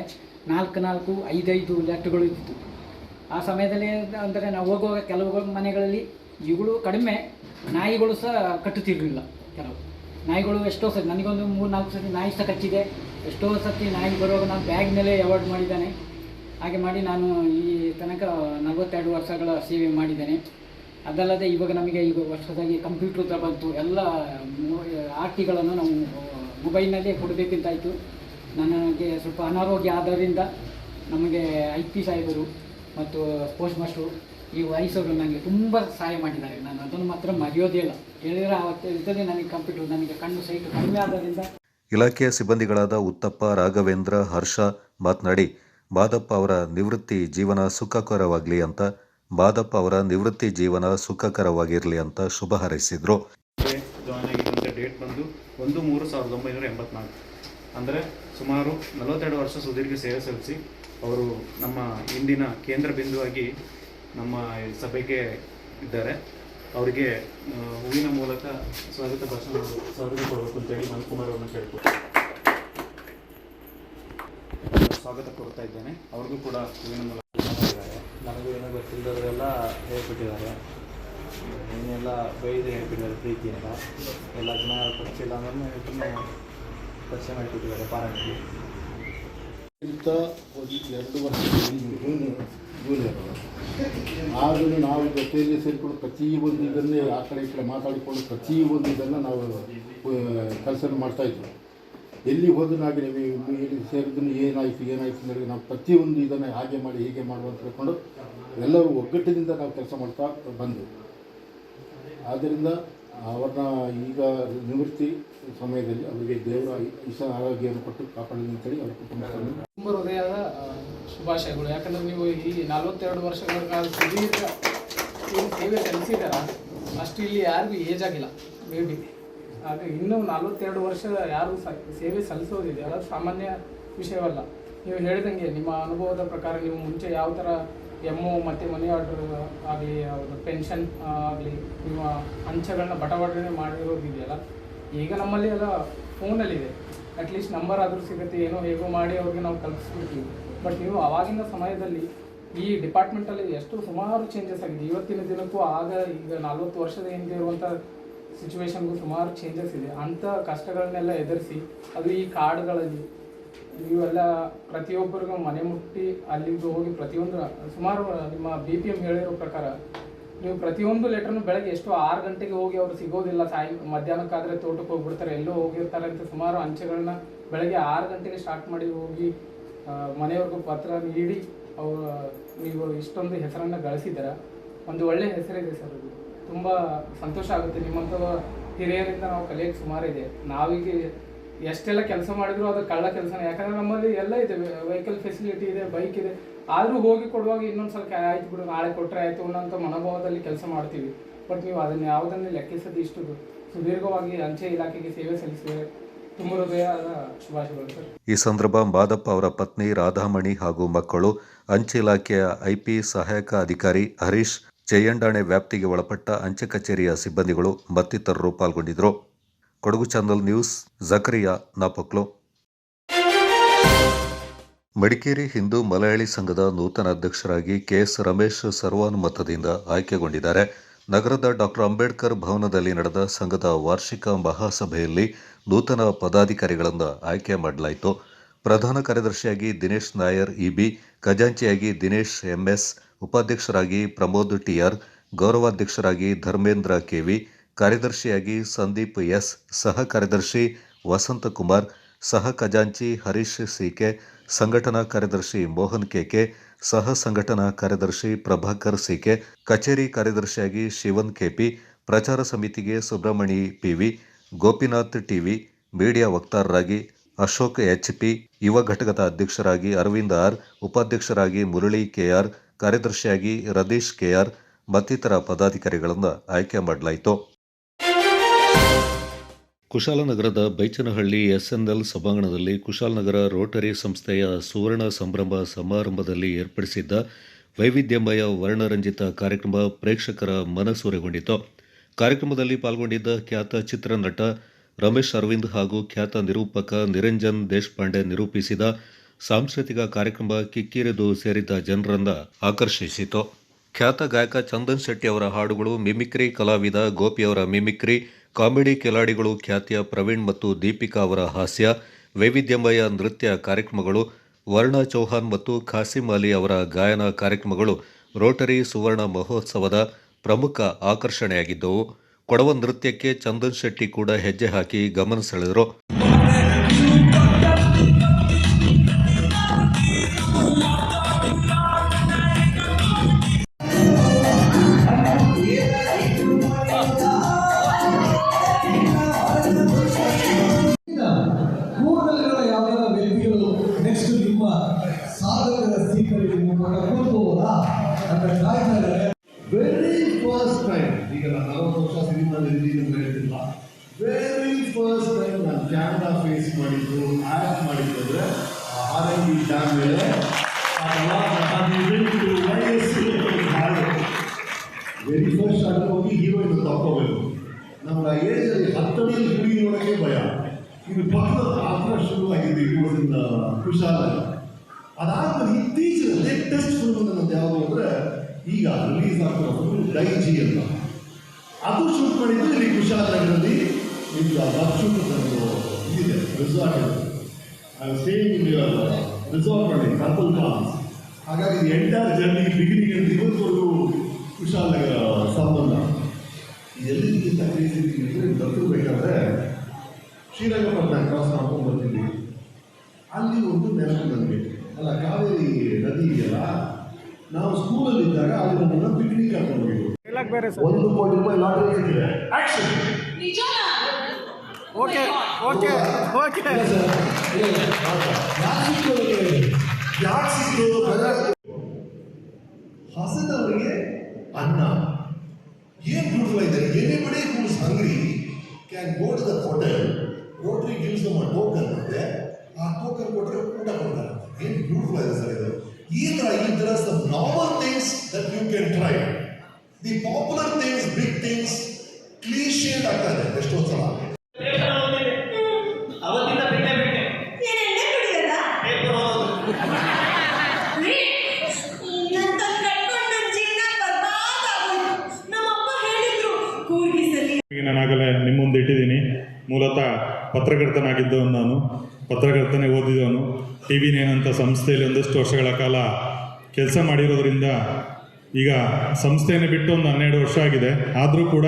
4-5 ಲೆಟ್ರುಗಳು ಇರ್ತಿತ್ತು. ಆ ಸಮಯದಲ್ಲಿ ಅಂದರೆ ನಾವು ಹೋಗುವಾಗ ಕೆಲವು ಮನೆಗಳಲ್ಲಿ ಇವುಗಳು ಕಡಿಮೆ, ನಾಯಿಗಳು ಸಹ ಕಟ್ಟುತ್ತಿರಲಿಲ್ಲ. ಕೆಲವು ನಾಯಿಗಳು ಎಷ್ಟೋ ಸತಿ, ನನಗೊಂದು 3-4 ಸತಿ ನಾಯಿ ಸಹ ಕಚ್ಚಿದೆ. ಎಷ್ಟೋ ಸತಿ ನಾಯಿ ಬರುವಾಗ ನಾನು ಬ್ಯಾಗ್ ಮೇಲೆ ಅವಾಯ್ಡ್ ಮಾಡಿದ್ದೇನೆ. ಹಾಗೆ ಮಾಡಿ ನಾನು ಈ ತನಕ 42 ವರ್ಷಗಳ ಸೇವೆ ಮಾಡಿದ್ದೇನೆ. ಅದಲ್ಲದೆ ಇವಾಗ ನಮಗೆ ಈಗ ವರ್ಷದಾಗಿ ಕಂಪ್ಯೂಟರ್ ಬಂತು, ಎಲ್ಲ ಆರ್ಟಿಗಳನ್ನು ನಾವು ಮೊಬೈಲ್ನಲ್ಲೇ ಕೊಡಬೇಕಂತಾಯಿತು. ನನಗೆ ಸ್ವಲ್ಪ ಅನಾರೋಗ್ಯ ಆದ್ದರಿಂದ ನಮಗೆ IP ಸಾಹೇಬರು ಮತ್ತು ಪೋಸ್ಟ್ ಮಾಸ್ಟರು ಈ ವಯಸ್ಸವರು ನನಗೆ ತುಂಬ ಸಹಾಯ ಮಾಡಿದ್ದಾರೆ. ನಾನು ಅದನ್ನು ಮಾತ್ರ ಮರೆಯೋದೇ ಇಲ್ಲ. ಹೇಳಿದರೆ ಅವತ್ತೇ ನನಗೆ ಕಂಪ್ಯೂಟರ್, ನನಗೆ ಕಣ್ಣು ಸೈಟ್ ಕಡಿಮೆ ಆದ್ದರಿಂದ. ಇಲಾಖೆಯ ಸಿಬ್ಬಂದಿಗಳಾದ ಉತ್ತಪ್ಪ, ರಾಘವೇಂದ್ರ, ಹರ್ಷ ಮಾತನಾಡಿ, ಮಾದಪ್ಪ ಅವರ ನಿವೃತ್ತಿ ಜೀವನ ಸುಖಕರವಾಗಲಿ ಅಂತ ಶುಭ ಹಾರೈಸಿದರು. ಜಾಯ್ನ್ ಆಗಿದ್ದಂಥ ಡೇಟ್ ಬಂದು 1-3-1984. ಅಂದರೆ ಸುಮಾರು 42 ವರ್ಷ ಸುದೀರ್ಘ ಸೇವೆ ಸಲ್ಲಿಸಿ ಅವರು ನಮ್ಮ ಇಂದಿನ ಕೇಂದ್ರ ಬಿಂದುವಾಗಿ ನಮ್ಮ ಸಭೆಗೆ ಇದ್ದಾರೆ. ಅವರಿಗೆ ಹೂವಿನ ಮೂಲಕ ಸ್ವಾಗತ ಕೊಡಬೇಕು ಅಂತೇಳಿ ಮನ್ಕುಮಾರ್ ಅವ್ರನ್ನ ಕೇಳ್ಕೊಳ್ತೀನಿ. ಸ್ವಾಗತ ಕೊಡ್ತಾ ಇದ್ದೇನೆ. ಅವ್ರಿಗೂ ಕೂಡ ಹೂವಿನ ಮೂಲಕ ಮಾಡಿದ್ದಾರೆ. ನನಗೂ ಏನೋ ಗೊತ್ತಿಲ್ಲದವರೆಲ್ಲ ಹೇಳ್ಬಿಟ್ಟಿದ್ದಾರೆ, ಏನೆಲ್ಲ ಬೈದು ಹೇಳ್ಬಿಟ್ಟಿದ್ದಾರೆ ಪ್ರೀತಿಯಿಂದ. ಎಲ್ಲ ಜನ ಪರಿಚಯ ಇಲ್ಲ ಅಂದ್ರೆ ಪರಿಚಯ ಮಾಡಿಕೊಟ್ಟಿದ್ದಾರೆ ಪಾರಾಣಿಗೆ. ಇಂಥ ಒಂದು 2 ವರ್ಷ ಜೂನಿಯರ್ ಆದರೂ ನಾವು ಜೊತೆಯಲ್ಲಿ ಸೇರಿಕೊಂಡು ಪ್ರತಿಯೊಂದು ಇದನ್ನೇ ಆ ಕಡೆ ಈ ಕಡೆ ಮಾತಾಡಿಕೊಂಡು ಪ್ರತಿಯೊಂದು ಇದನ್ನು ನಾವು ಕೆಲಸ ಮಾಡ್ತಾಯಿದ್ವಿ. ಎಲ್ಲಿ ಹೋದ್ರೂ ಹಾಗೆ ನೀವು ಸೇರಿದ್ರು ಏನಾಯಿತು ಅಂತೇಳಿ ನಾವು ಪ್ರತಿಯೊಂದು ಇದನ್ನು ಹಾಗೆ ಮಾಡಿ ಹೀಗೆ ಮಾಡುವಂತ ಹೇಳ್ಕೊಂಡು ಎಲ್ಲರೂ ಒಗ್ಗಟ್ಟಿನಿಂದ ನಾವು ಕೆಲಸ ಮಾಡ್ತಾ ಬಂದು, ಆದ್ದರಿಂದ ಅವ್ರನ್ನ ಈಗ ನಿವೃತ್ತಿ ಸಮಯದಲ್ಲಿ ಅವರಿಗೆ ದೇವರ ಆರೋಗ್ಯವನ್ನು ಕೊಟ್ಟು ಕಾಪಾಡಲಿ ಅಂತೇಳಿ ಅವ್ರ ಕುಟುಂಬಸ್ಥರು ತುಂಬ ಹೃದಯದ ಶುಭಾಶಯಗಳು. ಯಾಕಂದರೆ ನೀವು ಈ 42 ವರ್ಷಗಳ ಕಾಲ ಸುದೀರ್ಘ ಏನು ಸೇವೆ ಸಲ್ಲಿಸಿದಾರ ಅಷ್ಟು ಇಲ್ಲಿ ಯಾರಿಗೂ ಏಜ್ ಆಗಿಲ್ಲ ಮೇ ಬಿ. ಹಾಗೆ ಇನ್ನೂ 42 ವರ್ಷ ಯಾರು ಸೇವೆ ಸಲ್ಲಿಸೋದಿದೆ ಅದು ಸಾಮಾನ್ಯ ವಿಷಯವಲ್ಲ. ನೀವು ಹೇಳಿದಂಗೆ ನಿಮ್ಮ ಅನುಭವದ ಪ್ರಕಾರ ನೀವು ಮುಂಚೆ ಯಾವ ಥರ MO ಮತ್ತು ಮನಿ ಆರ್ಡರ್ ಆಗಲಿ, ಪೆನ್ಷನ್ ಆಗಲಿ, ನಿಮ್ಮ ಅಂಚೆಗಳನ್ನ ಬಟವಾಟನೆ ಮಾಡಿರೋದಿದೆಯಲ್ಲ, ಈಗ ನಮ್ಮಲ್ಲಿ ಎಲ್ಲ ಫೋನಲ್ಲಿದೆ. ಅಟ್ಲೀಸ್ಟ್ ನಂಬರ್ ಆದರೂ ಸಿಗುತ್ತೆ, ಏನೋ ಹೇಗೋ ಮಾಡಿ ಅವ್ರಿಗೆ ನಾವು ತಲುಪಿಸ್ಬಿಡ್ತೀವಿ. ಬಟ್ ನೀವು ಆವಾಗಿನ ಸಮಯದಲ್ಲಿ ಈ ಡಿಪಾರ್ಟ್ಮೆಂಟಲ್ಲಿ ಎಷ್ಟು ಸುಮಾರು ಚೇಂಜಸ್ ಆಗಿದೆ. ಇವತ್ತಿನ ದಿನಕ್ಕೂ ಆಗ ಈಗ 40 ವರ್ಷದ ಹಿಂದೆ ಇರುವಂಥ ಸಿಚುವೇಶನ್ಗೂ ಸುಮಾರು ಚೇಂಜಸ್ ಇದೆ. ಅಂಥ ಕಷ್ಟಗಳನ್ನೆಲ್ಲ ಎದುರಿಸಿ ಅದು ಈ ಕಾರ್ಡ್ಗಳಲ್ಲಿ ನೀವೆಲ್ಲ ಪ್ರತಿಯೊಬ್ಬರಿಗೂ ಮನೆ ಮುಟ್ಟಿ ಅಲ್ಲಿಗೆ ಹೋಗಿ ಪ್ರತಿಯೊಂದು ಸುಮಾರು ನಿಮ್ಮ BPM ಹೇಳಿರೋ ಪ್ರಕಾರ ನೀವು ಪ್ರತಿಯೊಂದು ಲೆಟ್ರನ್ನು ಬೆಳಗ್ಗೆ ಎಷ್ಟು 6 ಗಂಟೆಗೆ ಹೋಗಿ ಅವರು ಸಿಗೋದಿಲ್ಲ, ಮಧ್ಯಾಹ್ನಕ್ಕಾದರೆ ತೋಟಕ್ಕೆ ಹೋಗ್ಬಿಡ್ತಾರೆ, ಎಲ್ಲೋ ಹೋಗಿರ್ತಾರೆ ಅಂತ ಸುಮಾರು ಅಂಚೆಗಳನ್ನ ಬೆಳಗ್ಗೆ 6 ಗಂಟೆಗೆ ಸ್ಟಾರ್ಟ್ ಮಾಡಿ ಹೋಗಿ ಮನೆಯವ್ರಿಗೂ ಪತ್ರ ನೀಡಿ ಅವರು ನೀವು ಇಷ್ಟೊಂದು ಹೆಸರನ್ನು ಗಳಿಸಿದ್ದೀರ. ಒಂದು ಒಳ್ಳೆಯ ಹೆಸರಿದೆ ಸರ್ ಅದು. ತುಂಬ ಸಂತೋಷ ಆಗುತ್ತೆ. ನಿಮ್ಮಂಥ ಹಿರಿಯರಿಂದ ನಾವು ಕಲಿಯೋಕ್ಕೆ ಸುಮಾರಿದೆ. ನಾವೀಗ ಎಷ್ಟೆಲ್ಲ ಕೆಲಸ ಮಾಡಿದ್ರು ಅದು ಕಳ್ಳ ಕೆಲಸನೇ. ಯಾಕಂದರೆ ನಮ್ಮಲ್ಲಿ ಎಲ್ಲ ಇದೆ, ವೆಹಿಕಲ್ ಫೆಸಿಲಿಟಿ ಇದೆ, ಬೈಕ್ ಇದೆ. ಆದರೂ ಹೋಗಿ ಕೊಡುವಾಗ ಇನ್ನೊಂದು ಸಲ ಆಯ್ತು ಬಿಡು, ನಾಳೆ ಕೊಟ್ಟರೆ ಆಯಿತು ಅನ್ನೋಂಥ ಮನೋಭಾವದಲ್ಲಿ ಕೆಲಸ ಮಾಡ್ತೀವಿ. ಬಟ್ ನೀವು ಅದನ್ನು ಯಾವುದನ್ನೇ ಲೆಕ್ಕಿಸದೆ ಇಷ್ಟು ಸುದೀರ್ಘವಾಗಿ ಅಂಚೆ ಇಲಾಖೆಗೆ ಸೇವೆ ಸಲ್ಲಿಸಿದರೆ ತುಂಬ ಹೃದಯದ ಶುಭಾಶಯಗಳು ಸರ್. ಈ ಸಂದರ್ಭ ಮಾದಪ್ಪ ಅವರ ಪತ್ನಿ ರಾಧಾಮಣಿ ಹಾಗೂ ಮಕ್ಕಳು, ಅಂಚೆ ಇಲಾಖೆಯ ಐಪಿ ಸಹಾಯಕ ಅಧಿಕಾರಿ ಹರೀಶ್, ಜಯಂಡಾಣೆ ವ್ಯಾಪ್ತಿಗೆ ಒಳಪಟ್ಟ ಅಂಚೆ ಕಚೇರಿಯ ಸಿಬ್ಬಂದಿಗಳು ಮತ್ತಿತರರು ಪಾಲ್ಗೊಂಡಿದ್ದರು. Kodagu channel news, Zakariya Napoklu. ಮಡಿಕೇರಿ ಹಿಂದೂ ಮಲಯಾಳಿ ಸಂಘದ ನೂತನ ಅಧ್ಯಕ್ಷರಾಗಿ ಕೆಎಸ್ ರಮೇಶ್ ಸರ್ವಾನುಮತದಿಂದ ಆಯ್ಕೆಗೊಂಡಿದ್ದಾರೆ. ನಗರದ ಡಾಕ್ಟರ್ ಅಂಬೇಡ್ಕರ್ ಭವನದಲ್ಲಿ ನಡೆದ ಸಂಘದ ವಾರ್ಷಿಕ ಮಹಾಸಭೆಯಲ್ಲಿ ನೂತನ ಪದಾಧಿಕಾರಿಗಳನ್ನು ಆಯ್ಕೆ ಮಾಡಲಾಯಿತು. ಪ್ರಧಾನ ಕಾರ್ಯದರ್ಶಿಯಾಗಿ ದಿನೇಶ್ ನಾಯರ್ ಇಬಿ, ಖಜಾಂಚಿಯಾಗಿ ದಿನೇಶ್ ಎಂಎಸ್, ಉಪಾಧ್ಯಕ್ಷರಾಗಿ ಪ್ರಮೋದ್ ಟಿಆರ್, ಗೌರವಾಧ್ಯಕ್ಷರಾಗಿ ಧರ್ಮೇಂದ್ರ ಕೆವಿ, ಕಾರ್ಯದರ್ಶಿಯಾಗಿ ಸಂದೀಪ್ ಎಸ್, ಸಹ ಕಾರ್ಯದರ್ಶಿ ವಸಂತಕುಮಾರ್, ಸಹ ಖಜಾಂಚಿ ಹರೀಶ್ ಸಿಕೆ, ಸಂಘಟನಾ ಕಾರ್ಯದರ್ಶಿ ಮೋಹನ್ ಕೆಕೆ, ಸಹ ಸಂಘಟನಾ ಕಾರ್ಯದರ್ಶಿ ಪ್ರಭಾಕರ್ ಸಿಕೆ, ಕಚೇರಿ ಕಾರ್ಯದರ್ಶಿಯಾಗಿ ಶಿವನ್ ಕೆಪಿ, ಪ್ರಚಾರ ಸಮಿತಿಗೆ Subramani PV, Gopinath TV, media ವಕ್ತಾರರಾಗಿ ಅಶೋಕ್ ಎಚ್ಪಿ, ಯುವ ಘಟಕದ ಅಧ್ಯಕ್ಷರಾಗಿ ಅರವಿಂದ್ ಆರ್, ಉಪಾಧ್ಯಕ್ಷರಾಗಿ ಮುರಳಿ ಕೆಆರ್, ಕಾರ್ಯದರ್ಶಿಯಾಗಿ ರದೀಶ್ ಕೆಆರ್ ಮತ್ತಿತರ ಪದಾಧಿಕಾರಿಗಳನ್ನು ಆಯ್ಕೆ ಮಾಡಲಾಯಿತು. ಕುಶಾಲನಗರದ ಬೈಚನಹಳ್ಳಿ ಎಸ್ಎನ್ಎಲ್ ಸಭಾಂಗಣದಲ್ಲಿ ಕುಶಾಲನಗರ ರೋಟರಿ ಸಂಸ್ಥೆಯ ಸುವರ್ಣ ಸಂಭ್ರಮ ಸಮಾರಂಭದಲ್ಲಿ ಏರ್ಪಡಿಸಿದ್ದ ವೈವಿಧ್ಯಮಯ ವರ್ಣರಂಜಿತ ಕಾರ್ಯಕ್ರಮ ಪ್ರೇಕ್ಷಕರ ಮನಸೂರೆಗೊಂಡಿತು. ಕಾರ್ಯಕ್ರಮದಲ್ಲಿ ಪಾಲ್ಗೊಂಡಿದ್ದ ಖ್ಯಾತ ಚಿತ್ರನಟ ರಮೇಶ್ ಅರವಿಂದ್ ಹಾಗೂ ಖ್ಯಾತ ನಿರೂಪಕ ನಿರಂಜನ್ ದೇಶಪಾಂಡೆ ನಿರೂಪಿಸಿದ ಸಾಂಸ್ಕೃತಿಕ ಕಾರ್ಯಕ್ರಮ ಕಿಕ್ಕಿರಿದು ಸೇರಿದ್ದ ಜನರನ್ನು ಆಕರ್ಷಿಸಿತು. ಖ್ಯಾತ ಗಾಯಕ ಚಂದನ್ ಶೆಟ್ಟಿ ಅವರ ಹಾಡುಗಳು, ಮಿಮಿಕ್ರಿ ಕಲಾವಿದ ಗೋಪಿಯವರ ಮಿಮಿಕ್ರಿ, ಕಾಮಿಡಿ ಕಿಲಾಡಿಗಳು ಖ್ಯಾತಿಯ ಪ್ರವೀಣ್ ಮತ್ತು ದೀಪಿಕಾ ಅವರ ಹಾಸ್ಯ, ವೈವಿಧ್ಯಮಯ ನೃತ್ಯ ಕಾರ್ಯಕ್ರಮಗಳು, ವರ್ಣ ಚೌಹಾನ್ ಮತ್ತು ಖಾಸಿಂ ಅಲಿ ಅವರ ಗಾಯನ ಕಾರ್ಯಕ್ರಮಗಳು ರೋಟರಿ ಸುವರ್ಣ ಮಹೋತ್ಸವದ ಪ್ರಮುಖ ಆಕರ್ಷಣೆಯಾಗಿದ್ದವು. ಕೊಡವ ನೃತ್ಯಕ್ಕೆ ಚಂದನ್ ಶೆಟ್ಟಿ ಕೂಡ ಹೆಜ್ಜೆ ಹಾಕಿ ಗಮನ ಸೆಳೆದರು. ವೆರಿ ಫಸ್ಟ್ ಟೈಮ್, ಈಗ ನಾನು 40 ವರ್ಷ ಸಿನಿಮಾದಲ್ಲಿ ಹೇಳ್ತಿಲ್ಲ, ವೆರಿ ಫಸ್ಟ್ ಟೈಮ್ ನಾನು ಕ್ಯಾಮ್ರಾ ಫೇಸ್ ಮಾಡಿದ್ದು, ಆ್ಯಕ್ಟ್ ಮಾಡಿದ್ದು ಅಂದರೆ ಆರಂಗಿ ಡ್ಯಾಮ್ ಮೇಲೆ ವೆರಿ ಫಸ್ಟ್ ಆಗಿ ಹೋಗಿ ಹೀರೋಯಿನ್ ತಗೋಬೇಕು. ನಮ್ಗೆ ಆ ಏಜಲ್ಲಿ 10 ಅಡಿಯಲ್ಲಿ ಹುಡುಗಿಯೊಳಗೆ ಭಯ. ಇದು ಪಕ್ಕದ ಆತರ ಶುರುವಾಗಿದ್ದು ಇವುಗಳಿಂದ ಕುಶಾಲ. ಅದಾದ್ಮೇಲೆ ಇತ್ತೀಚಿನ ಲೇಟೆಸ್ಟ್ ಫಿಲ್ಮ್ ನನ್ನದು ಯಾವುದು ಅಂದರೆ ಈಗ ರಿಲೀಸ್ ಆಗ್ತಿರೋ ಫಿಲ್ಮ್ ಡೈಜಿ ಅಂತ, ಅದು ಶೂಟ್ ಮಾಡಿದ್ದು ಇಲ್ಲಿ ಕುಶಾಲನಗರದಲ್ಲಿ. ಈಗ ಶೂಟ್ ಇದಿದೆ, ರೆಸಾರ್ಟ್ ಇದೆ, ಸ್ಟೇಯಿಂಗ್ ರೆಸಾರ್ಟ್ ಮಾಡಿ ಪರ್ಪಲ್ ಪಾಲ್ಸ್. ಹಾಗಾಗಿ ಇದು ಎಂಟೈರ್ ಜರ್ನಿ ಬಿಗಿನಿಂಗ್ ಅಂತ ಇವತ್ತವರೆಗೂ ಕುಶಾಲನಗರ ಸಂಬಂಧ. ಎಲ್ಲಿಗಿಂತ ಕ್ರೇಜಿ ಅಂದರೆ ಬರ್ತಿರ್ಬೇಕಾದ್ರೆ ಶ್ರೀರಂಗಪಟ್ಟಣ ಕ್ರಾಸ್ ಮಾಡ್ಕೊಂಡು ಬರ್ತಿದ್ವಿ. ಅಲ್ಲಿ ಒಂದು ನೆನಪು ನನಗೆ, ಅಲ್ಲ ಕಾವೇರಿ ನದಿ ಇದೆಯಲ್ಲ, ನಾವು ಸ್ಕೂಲಲ್ಲಿದ್ದಾಗ ಅಲ್ಲಿ ನಮ್ಮನ್ನು ಪಿಕ್ನಿಕ್ ಕರ್ಕೊಂಡು ಹೋಗಿದ್ವಿ. 1 ಕೋಟಿ ರೂಪಾಯಿ ಲಾಟರಿ ಸಿಕ್ಕಿದೆ. ಆಕ್ಷನ್ ಓಕೆ ಓಕೆ ಓಕೆ ಯಾಕೆ ಸಿಕ್ತು? ಹಸದವರಿಗೆ ಅನ್ನ ಏನು ಬ್ಯೂಟಿಫುಲ್ ಇದೆ. Anybody who is hungry can go to the hotel, Rotary gives them a token ಅಂತೆ, ಆ ಟೋಕನ್ ಕೊಟ್ಟರೆ ಊಟ ಕೊಡ್ತಾರೆ. ಏನು ಬ್ಯೂಟಿಫುಲ್ ಇದೆ ಸರ್ ಇದು. ಈ ಥರ some normal things that you can try. The popular things, big things clichéd ಆಗ್ತದೆ ಎಷ್ಟೊಂದು ಸಲ. ನಾನಾಗಲೇ ನಿಮ್ಮ ಮುಂದೆ ಇಟ್ಟಿದ್ದೀನಿ. ಮೂಲತಃ ಪತ್ರಕರ್ತನಾಗಿದ್ದವನು ನಾನು, ಪತ್ರಕರ್ತನೆ ಓದಿದವನು. TV9 ಅಂತ ಸಂಸ್ಥೆಯಲ್ಲಿ ಒಂದಷ್ಟು ವರ್ಷಗಳ ಕಾಲ ಕೆಲಸ ಮಾಡಿರೋದ್ರಿಂದ ಈಗ ಸಂಸ್ಥೆಯನ್ನು ಬಿಟ್ಟು ಒಂದು 12 ವರ್ಷ ಆಗಿದೆ. ಆದರೂ ಕೂಡ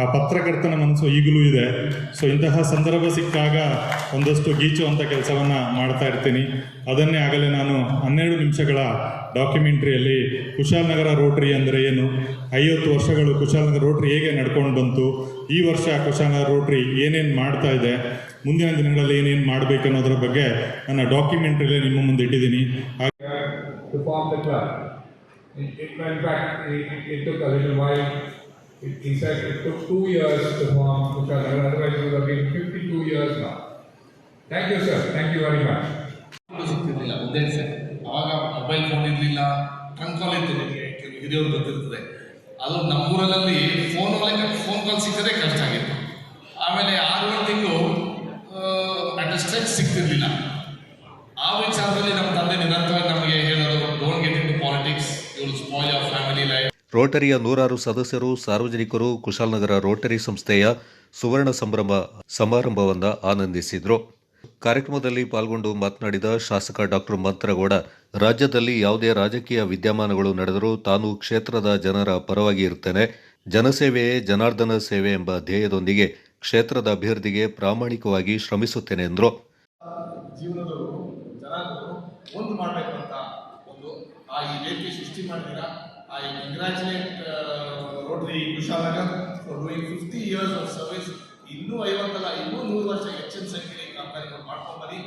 ಆ ಪತ್ರಕರ್ತನ ಮನಸ್ಸು ಈಗಲೂ ಇದೆ. ಸೊ ಇಂತಹ ಸಂದರ್ಭ ಸಿಕ್ಕಾಗ ಒಂದಷ್ಟು ಗೀಚುವಂಥ ಕೆಲಸವನ್ನು ಮಾಡ್ತಾ ಇರ್ತೀನಿ. ಅದನ್ನೇ ಆಗಲೇ ನಾನು 12 ನಿಮಿಷಗಳ ಡಾಕ್ಯುಮೆಂಟ್ರಿಯಲ್ಲಿ ಕುಶಾಲನಗರ ರೋಟರಿ ಅಂದರೆ ಏನು, 50 ವರ್ಷಗಳು ಕುಶಾಲನಗರ ರೋಟರಿ ಹೇಗೆ ನಡ್ಕೊಂಡು ಬಂತು, ಈ ವರ್ಷ ಕುಶಾಲನಗರ ರೋಟರಿ ಏನೇನು ಮಾಡ್ತಾ ಇದೆ, ಮುಂದಿನ ದಿನಗಳಲ್ಲಿ ಏನೇನು ಮಾಡಬೇಕು ಅನ್ನೋದರ ಬಗ್ಗೆ ನನ್ನ ಡಾಕ್ಯುಮೆಂಟ್ರಿಯಲ್ಲಿ ನಿಮ್ಮ ಮುಂದೆ ಇಟ್ಟಿದ್ದೀನಿ. In fact, it took a little while. He said it took 2 years to form Kushalagarh, otherwise it would have been 52 years now. Thank you, sir. Thank you very much. ಸಿಗ್ತಿರ್ಲಿಲ್ಲ ಒಂದೇ ಸರ್. ಅವಾಗ ಮೊಬೈಲ್ ಫೋನ್ ಇರಲಿಲ್ಲ, trunk ಕಾಲ್ ಇತ್ತು, ನಿಮಗೆ ಹಿರಿಯವ್ರು ಗೊತ್ತಿರ್ತದೆ. ಅದು ನಮ್ಮೂರಲ್ಲಿ phone call ಸಿಕ್ಕದೇ ಕಷ್ಟ ಆಗಿತ್ತು. ಆಮೇಲೆ 6 ತಿಂಗಳು ಅಟ್ ಅ ಸ್ಟ್ರೆಚ್ ಸಿಗ್ತಿರ್ಲಿಲ್ಲ. ಆ ವಿಚಾರದಲ್ಲಿ ನಮ್ಮ ತಂದೆ ನಿರಂತರವಾಗಿ ನಮಗೆ ಹೇಳೋದು, don't get into politics, you will spoil your family life. ರೋಟರಿಯ 106 ಸದಸ್ಯರು, ಸಾರ್ವಜನಿಕರು ಕುಶಾಲನಗರ ರೋಟರಿ ಸಂಸ್ಥೆಯ ಸುವರ್ಣ ಸಂಭ್ರಮ ಸಮಾರಂಭವನ್ನು ಆನಂದಿಸಿದರು. ಕಾರ್ಯಕ್ರಮದಲ್ಲಿ ಪಾಲ್ಗೊಂಡು ಮಾತನಾಡಿದ ಶಾಸಕ ಡಾಕ್ಟರ್ ಮಂತ್ರಗೌಡ, ರಾಜ್ಯದಲ್ಲಿ ಯಾವುದೇ ರಾಜಕೀಯ ವಿದ್ಯಮಾನಗಳು ನಡೆದರೂ ತಾನು ಕ್ಷೇತ್ರದ ಜನರ ಪರವಾಗಿ ಇರ್ತೇನೆ, ಜನಸೇವೆಯೇ ಜನಾರ್ದನ ಸೇವೆ ಎಂಬ ಧ್ಯೇಯದೊಂದಿಗೆ ಕ್ಷೇತ್ರದ ಅಭಿವೃದ್ಧಿಗೆ ಪ್ರಾಮಾಣಿಕವಾಗಿ ಶ್ರಮಿಸುತ್ತೇನೆ ಎಂದರು. ಜೀವನದವರು ಜನರು ಒಂದು ಮಾಡಬೇಕು ಅಂತ ಒಂದು ಈ ವೇದಿಕೆ ಸೃಷ್ಟಿ ಮಾಡಿದ್ದೀರಾ. I congratulate Rotary Kushalnagar for doing 50 years of service. ಇನ್ನೂ 50 ಅಲ್ಲ, ಇನ್ನೂ 100 ವರ್ಷ ಹೆಚ್ಚಿನ ಸಂಖ್ಯೆಯಲ್ಲಿ ಕಾರ್ಯಕ್ರಮ ಮಾಡ್ಕೊಂಡು ಬನ್ನಿ,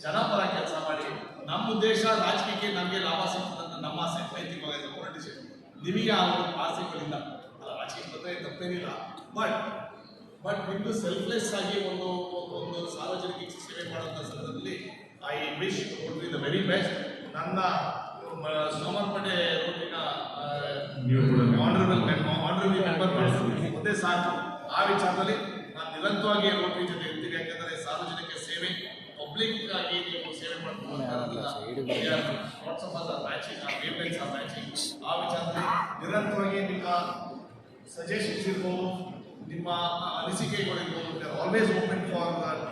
ಜನಪರ ಕೆಲಸ ಮಾಡಿ. ನಮ್ಮ ಉದ್ದೇಶ ರಾಜಕೀಯಕ್ಕೆ ನಮಗೆ ಲಾಭ ಸಿಗ್ತದಂತ ನಮ್ಮ ಆಸೆ, ವೈಯಕ್ತಿಕವಾಗಿ ಪೊಲಿಟಿಷಿಯನ್. ನಿಮಗೆ ಆ ಆಸೆಗಳಿಲ್ಲ, ಅಲ್ಲ ರಾಜಕೀಯ ಬಂದರೆ ತಪ್ಪೇನಿಲ್ಲ, ಬಟ್ ನಿಮ್ಮದು ಸೆಲ್ಫ್ಲೆಸ್ ಆಗಿ ಒಂದು ಸಾರ್ವಜನಿಕ ಸೇವೆ ಮಾಡುವಂಥ ಸಂದರ್ಭದಲ್ಲಿ I wish Rotary the very best. ನನ್ನ ಸೋಮವಾರಪೇಟೆ ರೋಟರಿನ ಆನರಬಲ್ ಮೆಂಬರ್ ಮಾಡಿಸ್ತೀನಿ, ಒಂದೇ ಸಾಕು. ಆ ವಿಚಾರದಲ್ಲಿ ನಾನು ನಿರಂತರವಾಗಿ ರೋಟರಿ ಜೊತೆ ಇರ್ತೀನಿ. ಯಾಕೆಂದರೆ ಸಾರ್ವಜನಿಕ ಸೇವೆ, ಪಬ್ಲಿಕ್ ಆಗಿ ನೀವು ಸೇವೆ ಮಾಡ್ಕೊಂಡು ಆ ವಿಚಾರದಲ್ಲಿ ನಿರಂತರವಾಗಿ ನಿಮ್ಮ ಸಜೆಷನ್ಸ್ ಇರ್ಬೋದು, ನಿಮ್ಮ ಅನಿಸಿಕೆಗಳಿರ್ಬೋದು, they are always open for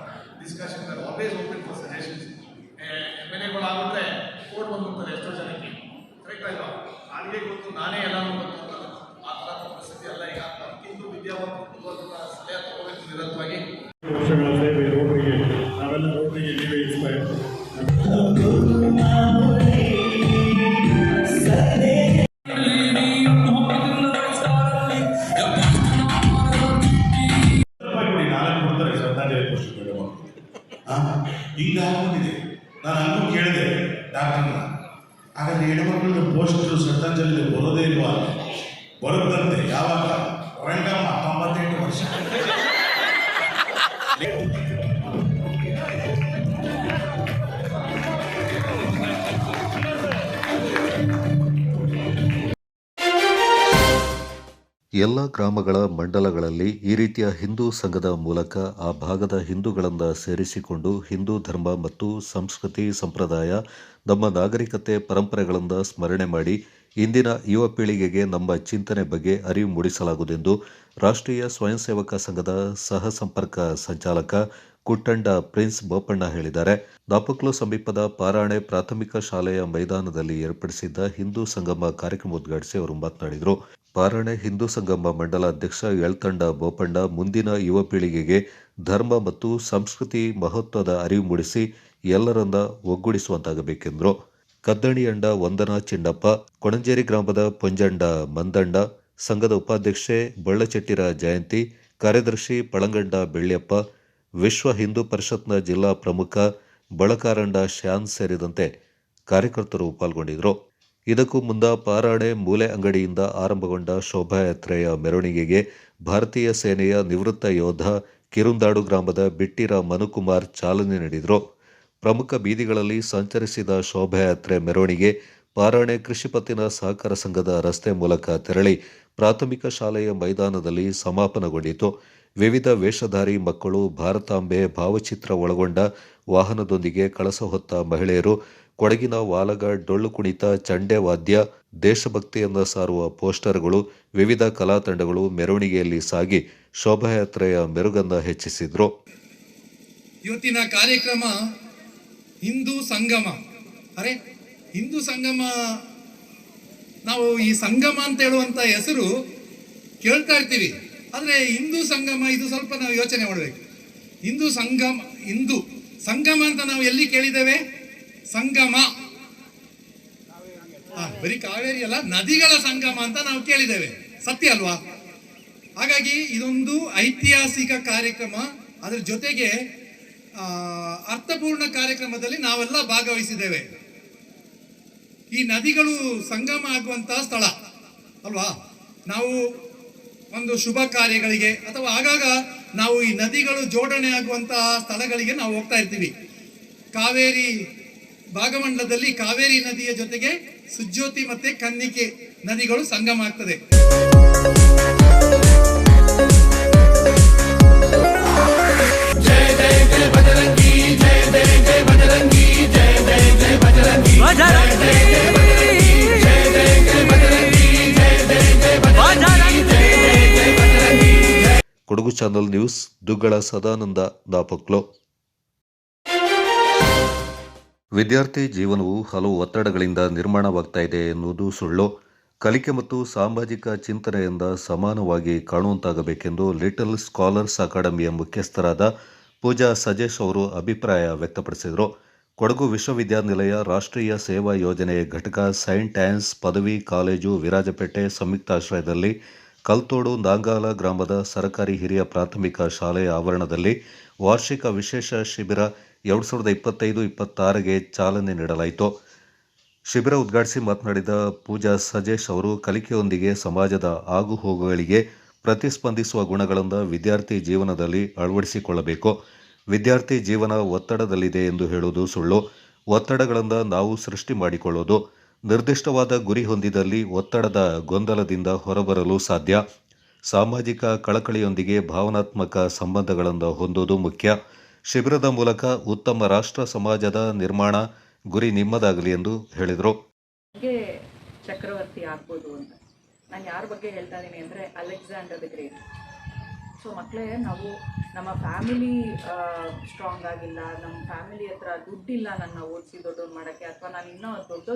discussion, they are always open for suggestions. MLAಗಳಾಗ್ಬಿಟ್ರೆ ಕೋರ್ಟ್ ಬಂದ್ಬಿಡ್ತಾರೆ ಎಷ್ಟೋ ಜನಕ್ಕೆ, ಕರೆಕ್ಟ್ ಅಲ್ವಾ? ನನಗೆ ಗೊತ್ತು, ನಾನೇ ಎಲ್ಲರೂ ಗೊತ್ತು ಅಂತ ಆ ಥರ ಪರಿಸ್ಥಿತಿ ಅಲ್ಲ. ಈಗ ನಮಗಿಂತ ವಿದ್ಯಾವಂತರ ಸಲಹೆ ತಗೋಬೇಕು ನಿರಂತರವಾಗಿ. ವರ್ಷಗಳ ಸೇವೆ ರೋಟರಿಗೆ, ನಾವೆಲ್ಲ ರೋಟರಿಗೆ ನೀವೇ ಇನ್ಸ್ಪೈರ್. ಈಗ ಆಗ್ಬಿಟ್ಟಿದೆ. ನಾನು ಹಂಗೂ ಕೇಳಿದೆ ಡಾಕ್ಟರ್ನ, ಹಾಗಾದ್ರೆ ಹೆಣ್ಮಕ್ಳದ್ದು ಪೋಸ್ಟ್ ಶ್ರದ್ಧಾಂಜಲಿ ಬರೋದೇ ಇಲ್ವಾ? ಬರುತ್ತಂತೆ. ಯಾವಾಗ? ರಂಗಮ್ಮ 98 ವರ್ಷ. ಎಲ್ಲ ಗ್ರಾಮಗಳ ಮಂಡಲಗಳಲ್ಲಿ ಈ ರೀತಿಯ ಹಿಂದೂ ಸಂಘದ ಮೂಲಕ ಆ ಭಾಗದ ಹಿಂದೂಗಳನ್ನು ಸೇರಿಸಿಕೊಂಡು ಹಿಂದೂ ಧರ್ಮ ಮತ್ತು ಸಂಸ್ಕೃತಿ ಸಂಪ್ರದಾಯ, ನಮ್ಮ ನಾಗರಿಕತೆ ಪರಂಪರೆಗಳಿಂದ ಸ್ಮರಣೆ ಮಾಡಿ ಇಂದಿನ ಯುವ ಪೀಳಿಗೆಗೆ ನಮ್ಮ ಚಿಂತನೆ ಬಗ್ಗೆ ಅರಿವು ಮೂಡಿಸಲಾಗುವುದೆಂದು ರಾಷ್ಟ್ರೀಯ ಸ್ವಯಂ ಸೇವಕ ಸಂಘದ ಸಹ ಸಂಪರ್ಕ ಸಂಚಾಲಕ ಕುಟ್ಟಂಡ ಪ್ರಿನ್ಸ್ ಬೋಪಣ್ಣ ಹೇಳಿದ್ದಾರೆ. ನಾಪಕ್ಲು ಸಮೀಪದ ಪಾರಾಣೆ ಪ್ರಾಥಮಿಕ ಶಾಲೆಯ ಮೈದಾನದಲ್ಲಿ ಏರ್ಪಡಿಸಿದ್ದ ಹಿಂದೂ ಸಂಗಮ ಕಾರ್ಯಕ್ರಮ ಉದ್ಘಾಟಿಸಿ ಅವರು ಮಾತನಾಡಿದರು. ಪಾರಾಣೆ ಹಿಂದೂ ಸಂಗಮ ಮಂಡಲ ಅಧ್ಯಕ್ಷ ಯಳ್ತಂಡ ಬೋಪಣ್ಣ ಮುಂದಿನ ಯುವ ಪೀಳಿಗೆಗೆ ಧರ್ಮ ಮತ್ತು ಸಂಸ್ಕೃತಿ ಮಹತ್ವದ ಅರಿವು ಮೂಡಿಸಿ ಎಲ್ಲರನ್ನ ಒಗ್ಗೂಡಿಸುವಂತಾಗಬೇಕೆಂದರು. ಕದ್ದಣಿಯಂಡ ವಂದನಾ ಚಿನ್ನಪ್ಪ, ಕೊಣಂಜೇರಿ ಗ್ರಾಮದ ಪೊಂಜಂಡ ಮಂದಣ್ಣ, ಸಂಘದ ಉಪಾಧ್ಯಕ್ಷೆ ಬಳ್ಳಚೆಟ್ಟಿರ ಜಯಂತಿ, ಕಾರ್ಯದರ್ಶಿ ಪಳಂಗಂಡ ಬೆಳ್ಯಪ್ಪ, ವಿಶ್ವ ಹಿಂದೂ ಪರಿಷತ್ನ ಜಿಲ್ಲಾ ಪ್ರಮುಖ ಬಳಕಾರಂಡ ಶ್ಯಾನ್ ಸೇರಿದಂತೆ ಕಾರ್ಯಕರ್ತರು ಪಾಲ್ಗೊಂಡಿದ್ದರು. ಇದಕ್ಕೂ ಮುನ್ನ ಪಾರಾಣೆ ಮೂಲೆ ಅಂಗಡಿಯಿಂದ ಆರಂಭಗೊಂಡ ಶೋಭಾಯಾತ್ರೆಯ ಮೆರವಣಿಗೆಗೆ ಭಾರತೀಯ ಸೇನೆಯ ನಿವೃತ್ತ ಯೋಧ ಕಿರುಂದಾಡು ಗ್ರಾಮದ ಬಿಟ್ಟಿರ ಮನುಕುಮಾರ್ ಚಾಲನೆ ನೀಡಿದರು. ಪ್ರಮುಖ ಬೀದಿಗಳಲ್ಲಿ ಸಂಚರಿಸಿದ ಶೋಭಾಯಾತ್ರೆ ಮೆರವಣಿಗೆ ಪಾರಾಣೆ ಕೃಷಿ ಪತ್ತಿನ ಸಹಕಾರ ಸಂಘದ ರಸ್ತೆ ಮೂಲಕ ತೆರಳಿ ಪ್ರಾಥಮಿಕ ಶಾಲೆಯ ಮೈದಾನದಲ್ಲಿ ಸಮಾಪನಗೊಂಡಿತು. ವಿವಿಧ ವೇಷಧಾರಿ ಮಕ್ಕಳು, ಭಾರತಾಂಬೆ ಭಾವಚಿತ್ರ ಒಳಗೊಂಡ ವಾಹನದೊಂದಿಗೆ ಕಳಸ ಹೊತ್ತ ಮಹಿಳೆಯರು, ಕೊಡಗಿನ ವಾಲಗ ಡೊಳ್ಳು ಕುಣಿತ, ಚಂಡೆ ವಾದ್ಯ, ದೇಶಭಕ್ತಿಯನ್ನು ಸಾರುವ ಪೋಸ್ಟರ್ಗಳು, ವಿವಿಧ ಕಲಾ ತಂಡಗಳು ಮೆರವಣಿಗೆಯಲ್ಲಿ ಸಾಗಿ ಶೋಭಾಯಾತ್ರೆಯ ಮೆರುಗನ್ನು ಹೆಚ್ಚಿಸಿದ್ರು. ಇವತ್ತಿನ ಕಾರ್ಯಕ್ರಮ ಹಿಂದೂ ಸಂಗಮ. ಹಿಂದೂ ಸಂಗಮ ನಾವು ಈ ಸಂಗಮ ಅಂತ ಹೇಳುವಂಥ ಹೆಸರು ಕೇಳ್ತಾ ಇರ್ತೀವಿ. ಆದರೆ ಹಿಂದೂ ಸಂಗಮ ಇದು ಸ್ವಲ್ಪ ನಾವು ಯೋಚನೆ ಮಾಡಬೇಕು. ಹಿಂದೂ ಸಂಗಮ ಅಂತ ನಾವು ಎಲ್ಲಿ ಕೇಳಿದ್ದೇವೆ? ಸಂಗಮ ಬರೀ ಕಾವೇರಿ ಅಲ್ಲ, ನದಿಗಳ ಸಂಗಮ ಅಂತ ನಾವು ಕೇಳಿದ್ದೇವೆ, ಸತ್ಯ ಅಲ್ವಾ? ಹಾಗಾಗಿ ಇದೊಂದು ಐತಿಹಾಸಿಕ ಕಾರ್ಯಕ್ರಮ. ಅದರ ಜೊತೆಗೆ ಅರ್ಥಪೂರ್ಣ ಕಾರ್ಯಕ್ರಮದಲ್ಲಿ ನಾವೆಲ್ಲ ಭಾಗವಹಿಸಿದ್ದೇವೆ. ಈ ನದಿಗಳು ಸಂಗಮ ಆಗುವಂತಹ ಸ್ಥಳ ಅಲ್ವಾ? ನಾವು ಒಂದು ಶುಭ ಕಾರ್ಯಗಳಿಗೆ ಅಥವಾ ಆಗಾಗ ನಾವು ಈ ನದಿಗಳು ಜೋಡಣೆ ಆಗುವಂತಹ ಸ್ಥಳಗಳಿಗೆ ನಾವು ಹೋಗ್ತಾ ಇರ್ತೀವಿ. ಕಾವೇರಿ ಭಾಗಮಂಡಲದಲ್ಲಿ ಕಾವೇರಿ ನದಿಯ ಜೊತೆಗೆ ಸುಜ್ಯೋತಿ ಮತ್ತೆ ಕನ್ನಿಕೆ ನದಿಗಳು ಸಂಗಮ ಆಗ್ತದೆ. ಜಯ ಜಯ ಜಯ ಬಜರಂಗಿ, ಜಯ ಜಯ ಜಯ ಬಜರಂಗಿ, ಜಯ ಜಯ ಜಯ ಬಜರಂಗಿ, ಜಯ ಜಯ ಜಯ ಬಜರಂಗಿ, ಜಯ ಜಯ ಜಯ ಬಜರಂಗಿ, ಜಯ ಜಯ ಜಯ ಬಜರಂಗಿ, ಜಯ ಜಯ ಜಯ ಬಜರಂಗಿ. ಕೊಡಗು ಚಾನಲ್ ನ್ಯೂಸ್ ದುಗ್ಗಳ ಸದಾನಂದ ದಾಪಕ್ಲೋ. ವಿದ್ಯಾರ್ಥಿ ಜೀವನವು ಹಲವು ಒತ್ತಡಗಳಿಂದ ನಿರ್ಮಾಣವಾಗ್ತಾ ಇದೆ ಎನ್ನುವುದು ಸುಳ್ಳು. ಕಲಿಕೆ ಮತ್ತು ಸಾಮಾಜಿಕ ಚಿಂತನೆಯಿಂದ ಸಮಾನವಾಗಿ ಕಾಣುವಂತಾಗಬೇಕೆಂದು ಲಿಟಲ್ ಸ್ಕಾಲರ್ಸ್ ಅಕಾಡೆಮಿಯ ಮುಖ್ಯಸ್ಥರಾದ ಪೂಜಾ ಸಜೇಶ್ ಅವರು ಅಭಿಪ್ರಾಯ ವ್ಯಕ್ತಪಡಿಸಿದರು. ಕೊಡಗು ವಿಶ್ವವಿದ್ಯಾನಿಲಯ ರಾಷ್ಟ್ರೀಯ ಸೇವಾ ಯೋಜನೆ ಘಟಕ ಸೈಂಟ್ ಆನ್ಸ್ ಪದವಿ ಕಾಲೇಜು ವಿರಾಜಪೇಟೆ ಸಂಯುಕ್ತಾಶ್ರಯದಲ್ಲಿ ಕಲ್ತೋಡು ನಾಂಗಾಲ ಗ್ರಾಮದ ಸರ್ಕಾರಿ ಹಿರಿಯ ಪ್ರಾಥಮಿಕ ಶಾಲೆಯ ಆವರಣದಲ್ಲಿ ವಾರ್ಷಿಕ ವಿಶೇಷ ಶಿಬಿರ 2025-26ಗೆ ಚಾಲನೆ ನೀಡಲಾಯಿತು. ಶಿಬಿರ ಉದ್ಘಾಟಿಸಿ ಮಾತನಾಡಿದ ಪೂಜಾ ಸಜೇಶ್ ಅವರು ಕಲಿಕೆಯೊಂದಿಗೆ ಸಮಾಜದ ಆಗುಹೋಗುಗಳಿಗೆ ಪ್ರತಿಸ್ಪಂದಿಸುವ ಗುಣಗಳನ್ನು ವಿದ್ಯಾರ್ಥಿ ಜೀವನದಲ್ಲಿ ಅಳವಡಿಸಿಕೊಳ್ಳಬೇಕು. ವಿದ್ಯಾರ್ಥಿ ಜೀವನ ಒತ್ತಡದಲ್ಲಿದೆ ಎಂದು ಹೇಳುವುದು ಸುಳ್ಳು. ಒತ್ತಡಗಳನ್ನು ನಾವು ಸೃಷ್ಟಿ ಮಾಡಿಕೊಳ್ಳೋದು. ನಿರ್ದಿಷ್ಟವಾದ ಗುರಿ ಹೊಂದಿದಲ್ಲಿ ಒತ್ತಡದ ಗೊಂದಲದಿಂದ ಹೊರಬರಲು ಸಾಧ್ಯ. ಸಾಮಾಜಿಕ ಕಳಕಳಿಯೊಂದಿಗೆ ಭಾವನಾತ್ಮಕ ಸಂಬಂಧಗಳನ್ನು ಹೊಂದುವುದು ಮುಖ್ಯ. ಶಿಬಿರದ ಮೂಲಕ ಉತ್ತಮ ರಾಷ್ಟ್ರ ಸಮಾಜದ ನಿರ್ಮಾಣ ಗುರಿ ನಿಮ್ಮದಾಗಲಿ ಎಂದು ಹೇಳಿದರು. ಚಕ್ರವರ್ತಿ ಆಗ್ಬೋದು ಅಂತ ನಾನು ಯಾರ ಬಗ್ಗೆ ಹೇಳ್ತಾ ಇದ್ದೀನಿ ಅಂದರೆ ಅಲೆಕ್ಸಾಂಡರ್ ದ ಗ್ರೇಟ್. ಸೊ ಮಕ್ಕಳೇ, ನಾವು ನಮ್ಮ ಫ್ಯಾಮಿಲಿ ಸ್ಟ್ರಾಂಗ್ ಆಗಿಲ್ಲ, ನಮ್ಮ ಫ್ಯಾಮಿಲಿ ಹತ್ರ ದುಡ್ಡಿಲ್ಲ ನನ್ನ ಓದಿಸಿ ದೊಡ್ಡವ್ರು ಮಾಡೋಕ್ಕೆ, ಅಥವಾ ನಾನು ಇನ್ನೂ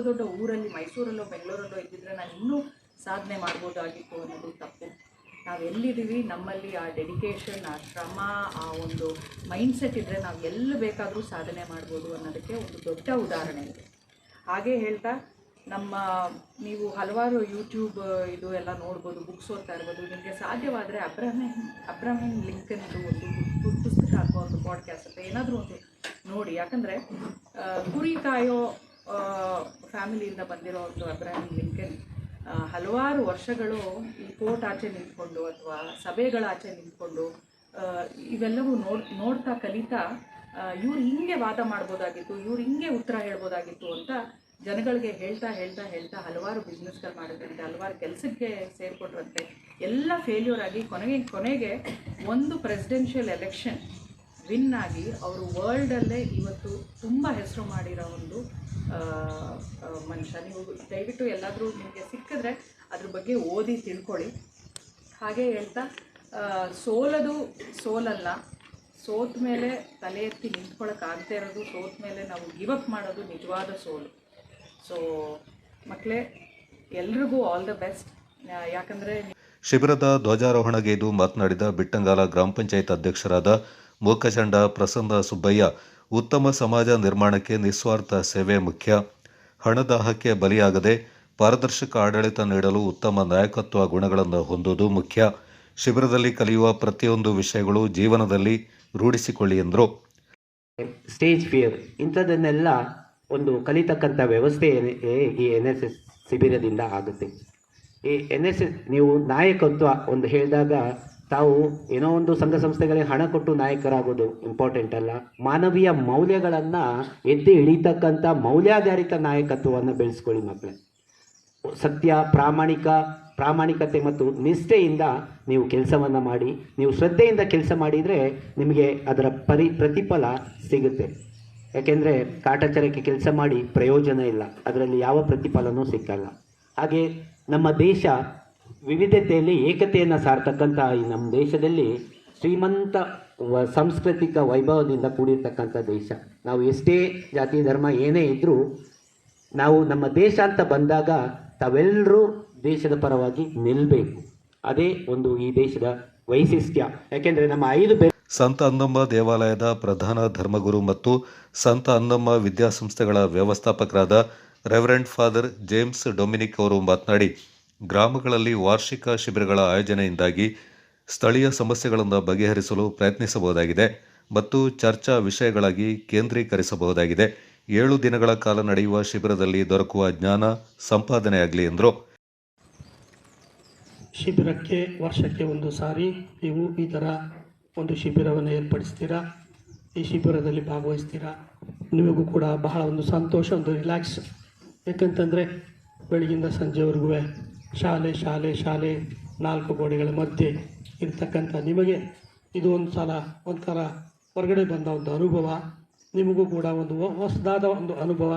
ದೊಡ್ಡ ಊರಲ್ಲಿ ಮೈಸೂರಲ್ಲೋ ಬೆಂಗಳೂರಲ್ಲೋ ಇದ್ದಿದ್ರೆ ನಾನು ಇನ್ನೂ ಸಾಧನೆ ಮಾಡ್ಬೋದಾಗಿತ್ತು ಅನ್ನೋದು ತಪ್ಪು. ನಾವು ಎಲ್ಲಿದ್ದೀವಿ, ನಮ್ಮಲ್ಲಿ ಆ ಡೆಡಿಕೇಶನ್, ಆ ಶ್ರಮ, ಆ ಒಂದು ಮೈಂಡ್ಸೆಟ್ ಇದ್ದರೆ ನಾವು ಎಲ್ಲಿ ಬೇಕಾದರೂ ಸಾಧನೆ ಮಾಡ್ಬೋದು ಅನ್ನೋದಕ್ಕೆ ಒಂದು ದೊಡ್ಡ ಉದಾಹರಣೆ ಇದೆ. ಹಾಗೆ ಹೇಳ್ತಾ ನೀವು ಹಲವಾರು ಯೂಟ್ಯೂಬ್ ಇದು ಎಲ್ಲ ನೋಡ್ಬೋದು, ಬುಕ್ಸ್ ಓದ್ತಾ ಇರ್ಬೋದು. ನಿಮಗೆ ಸಾಧ್ಯವಾದರೆ ಅಬ್ರಹಂ ಲಿಂಕನ್ದು ಒಂದು ಪುಸ್ತಕ ಅಥವಾ ಒಂದು ಪಾಡ್ಕ್ಯಾಸ್ಟ್ ಅಥವಾ ಏನಾದರೂ ಒಂದು ನೋಡಿ. ಯಾಕಂದರೆ ಕುರಿ ಕಾಯೋ ಫ್ಯಾಮಿಲಿಯಿಂದ ಬಂದಿರೋ ಒಂದು ಅಬ್ರಹಂ ಲಿಂಕನ್ ಹಲವಾರು ವರ್ಷಗಳು ಈ ಕೋರ್ಟ್ ಆಚೆ ನಿಂತ್ಕೊಂಡು ಅಥವಾ ಸಭೆಗಳ ಆಚೆ ನಿಂತ್ಕೊಂಡು ಇವೆಲ್ಲವೂ ನೋಡ್ತಾ ಕಲಿತಾ ಇವ್ರು ಹಿಂಗೆ ವಾದ ಮಾಡ್ಬೋದಾಗಿತ್ತು, ಇವ್ರು ಹಿಂಗೆ ಉತ್ತರ ಹೇಳ್ಬೋದಾಗಿತ್ತು ಅಂತ ಜನಗಳಿಗೆ ಹೇಳ್ತಾ ಹಲವಾರು ಬಿಸ್ನೆಸ್ಗಳು ಮಾಡಿದ್ರಂತೆ, ಹಲವಾರು ಕೆಲಸಕ್ಕೆ ಸೇರಿಕೊಂಡ್ರಂತೆ. ಎಲ್ಲ ಫೇಲ್ಯೂರ್ ಆಗಿ ಕೊನೆಗೆ ಒಂದು ಪ್ರೆಸಿಡೆನ್ಷಿಯಲ್ ಎಲೆಕ್ಷನ್ ವಿನ್ ಆಗಿ ಅವರು ವರ್ಲ್ಡಲ್ಲೇ ಇವತ್ತು ತುಂಬ ಹೆಸರು ಮಾಡಿರೋ ಒಂದು ಮನುಷ್ಯ. ನೀವು ದಯವಿಟ್ಟು ಎಲ್ಲಾದರೂ ನಿಮಗೆ ಸಿಕ್ಕಿದ್ರೆ ಅದ್ರ ಬಗ್ಗೆ ಓದಿ ತಿಳ್ಕೊಳ್ಳಿ. ಹಾಗೆ ಹೇಳ್ತಾ ಸೋಲಲ್ಲ, ಸೋತ ಮೇಲೆ ತಲೆ ಎತ್ತಿ ನಿಂತ್ಕೊಳ್ಳೋಕ್ಕಾಗದೇ ಇರೋದು, ಸೋತ ಮೇಲೆ ನಾವು ಗಿವ್ ಅಪ್ ಮಾಡೋದು ನಿಜವಾದ ಸೋಲು. ಸೊ ಮಕ್ಕಳೇ, ಎಲ್ರಿಗೂ ಆಲ್ ದ ಬೆಸ್ಟ್. ಯಾಕಂದರೆ ಶಿಬಿರದ ಧ್ವಜಾರೋಹಣಗೈದು ಮಾತನಾಡಿದ ಬಿಟ್ಟಂಗಾಲ ಗ್ರಾಮ ಪಂಚಾಯತ್ ಅಧ್ಯಕ್ಷರಾದ ಮೂಕಚಂಡ ಪ್ರಸನ್ನ ಸುಬ್ಬಯ್ಯ, ಉತ್ತಮ ಸಮಾಜ ನಿರ್ಮಾಣಕ್ಕೆ ನಿಸ್ವಾರ್ಥ ಸೇವೆ ಮುಖ್ಯ. ಹಣದಾಹಕ್ಕೆ ಬಲಿಯಾಗದೆ ಪಾರದರ್ಶಕ ಆಡಳಿತ ನೀಡಲು ಉತ್ತಮ ನಾಯಕತ್ವ ಗುಣಗಳನ್ನು ಹೊಂದುವುದು ಮುಖ್ಯ. ಶಿಬಿರದಲ್ಲಿ ಕಲಿಯುವ ಪ್ರತಿಯೊಂದು ವಿಷಯಗಳು ಜೀವನದಲ್ಲಿ ರೂಢಿಸಿಕೊಳ್ಳಿ ಎಂದರು. ಸ್ಟೇಜ್ ಫಿಯರ್ ಇಂಥದ್ದನ್ನೆಲ್ಲ ಒಂದು ಕಲಿತಕ್ಕಂಥ ವ್ಯವಸ್ಥೆ ಈ NSS ಶಿಬಿರದಿಂದ ಆಗುತ್ತೆ. ಈ NSS ನೀವು ನಾಯಕತ್ವ ಒಂದು ಹೇಳಿದಾಗ ತಾವು ಏನೋ ಒಂದು ಸಂಘ ಸಂಸ್ಥೆಗಳಿಗೆ ಹಣ ಕೊಟ್ಟು ನಾಯಕರಾಗೋದು ಇಂಪಾರ್ಟೆಂಟ್ ಅಲ್ಲ. ಮಾನವೀಯ ಮೌಲ್ಯಗಳನ್ನು ಎತ್ತಿ ಹಿಡಿತಕ್ಕಂಥ ಮೌಲ್ಯಾಧಾರಿತ ನಾಯಕತ್ವವನ್ನು ಬೆಳೆಸ್ಕೊಳ್ಳಿ ಮಕ್ಕಳೇ. ಸತ್ಯ, ಪ್ರಾಮಾಣಿಕತೆ ಮತ್ತು ನಿಷ್ಠೆಯಿಂದ ನೀವು ಕೆಲಸವನ್ನು ಮಾಡಿ, ನೀವು ಶ್ರದ್ಧೆಯಿಂದ ಕೆಲಸ ಮಾಡಿದರೆ ನಿಮಗೆ ಅದರ ಪ್ರತಿಫಲ ಸಿಗುತ್ತೆ. ಯಾಕೆಂದರೆ ಕಾಟಾಚಾರಕ್ಕೆ ಕೆಲಸ ಮಾಡಿ ಪ್ರಯೋಜನ ಇಲ್ಲ, ಅದರಲ್ಲಿ ಯಾವ ಪ್ರತಿಫಲನೂ ಸಿಕ್ಕಲ್ಲ. ಹಾಗೆ ನಮ್ಮ ದೇಶ ವಿವಿಧತೆಯಲ್ಲಿ ಏಕತೆಯನ್ನು ಸಾರ್ತಕ್ಕಂಥ ಈ ನಮ್ಮ ದೇಶದಲ್ಲಿ ಶ್ರೀಮಂತ ಸಾಂಸ್ಕೃತಿಕ ವೈಭವದಿಂದ ಕೂಡಿರ್ತಕ್ಕಂಥ ದೇಶ. ನಾವು ಎಷ್ಟೇ ಜಾತಿ ಧರ್ಮ ಏನೇ ಇದ್ದರೂ ನಾವು ನಮ್ಮ ದೇಶ ಅಂತ ಬಂದಾಗ ತಾವೆಲ್ಲರೂ ದೇಶದ ಪರವಾಗಿ ನಿಲ್ಲಬೇಕು. ಅದೇ ಒಂದು ಈ ದೇಶದ ವೈಶಿಷ್ಟ್ಯ. ಯಾಕೆಂದರೆ ನಮ್ಮ 5 ಸಂತ ಅನ್ನಮ್ಮ ದೇವಾಲಯದ ಪ್ರಧಾನ ಧರ್ಮಗುರು ಮತ್ತು ಸಂತ ಅನ್ನಮ್ಮ ವಿದ್ಯಾಸಂಸ್ಥೆಗಳ ವ್ಯವಸ್ಥಾಪಕರಾದ ರೆವರೆಂಡ್ ಫಾದರ್ ಜೇಮ್ಸ್ ಡೊಮಿನಿಕ್ ಅವರು ಮಾತನಾಡಿ, ಗ್ರಾಮಗಳಲ್ಲಿ ವಾರ್ಷಿಕ ಶಿಬಿರಗಳ ಆಯೋಜನೆಯಿಂದಾಗಿ ಸ್ಥಳೀಯ ಸಮಸ್ಯೆಗಳನ್ನು ಬಗೆಹರಿಸಲು ಪ್ರಯತ್ನಿಸಬಹುದಾಗಿದೆ ಮತ್ತು ಚರ್ಚಾ ವಿಷಯಗಳಾಗಿ ಕೇಂದ್ರೀಕರಿಸಬಹುದಾಗಿದೆ. 7 ದಿನಗಳ ಕಾಲ ನಡೆಯುವ ಶಿಬಿರದಲ್ಲಿ ದೊರಕುವ ಜ್ಞಾನ ಸಂಪಾದನೆಯಾಗಲಿ ಎಂದರು. ಶಿಬಿರಕ್ಕೆ ವರ್ಷಕ್ಕೆ ಒಂದು ಸಾರಿ ನೀವು ಈ ಥರ ಒಂದು ಶಿಬಿರವನ್ನು ಏರ್ಪಡಿಸ್ತೀರಾ. ಈ ಶಿಬಿರದಲ್ಲಿ ಭಾಗವಹಿಸ್ತೀರಾ. ನಿಮಗೂ ಕೂಡ ಬಹಳ ಒಂದು ಸಂತೋಷ, ಒಂದು ರಿಲ್ಯಾಕ್ಸ್. ಯಾಕಂತಂದರೆ ಬೆಳಗಿಂದ ಸಂಜೆವರೆಗೂ ಶಾಲೆ 4 ಗೋಡೆಗಳ ಮಧ್ಯೆ ಇರ್ತಕ್ಕಂಥ ನಿಮಗೆ ಇದು ಒಂಥರ ಹೊರಗಡೆ ಬಂದ ಒಂದು ಅನುಭವ. ನಿಮಗೂ ಕೂಡ ಒಂದು ಹೊಸದಾದ ಒಂದು ಅನುಭವ.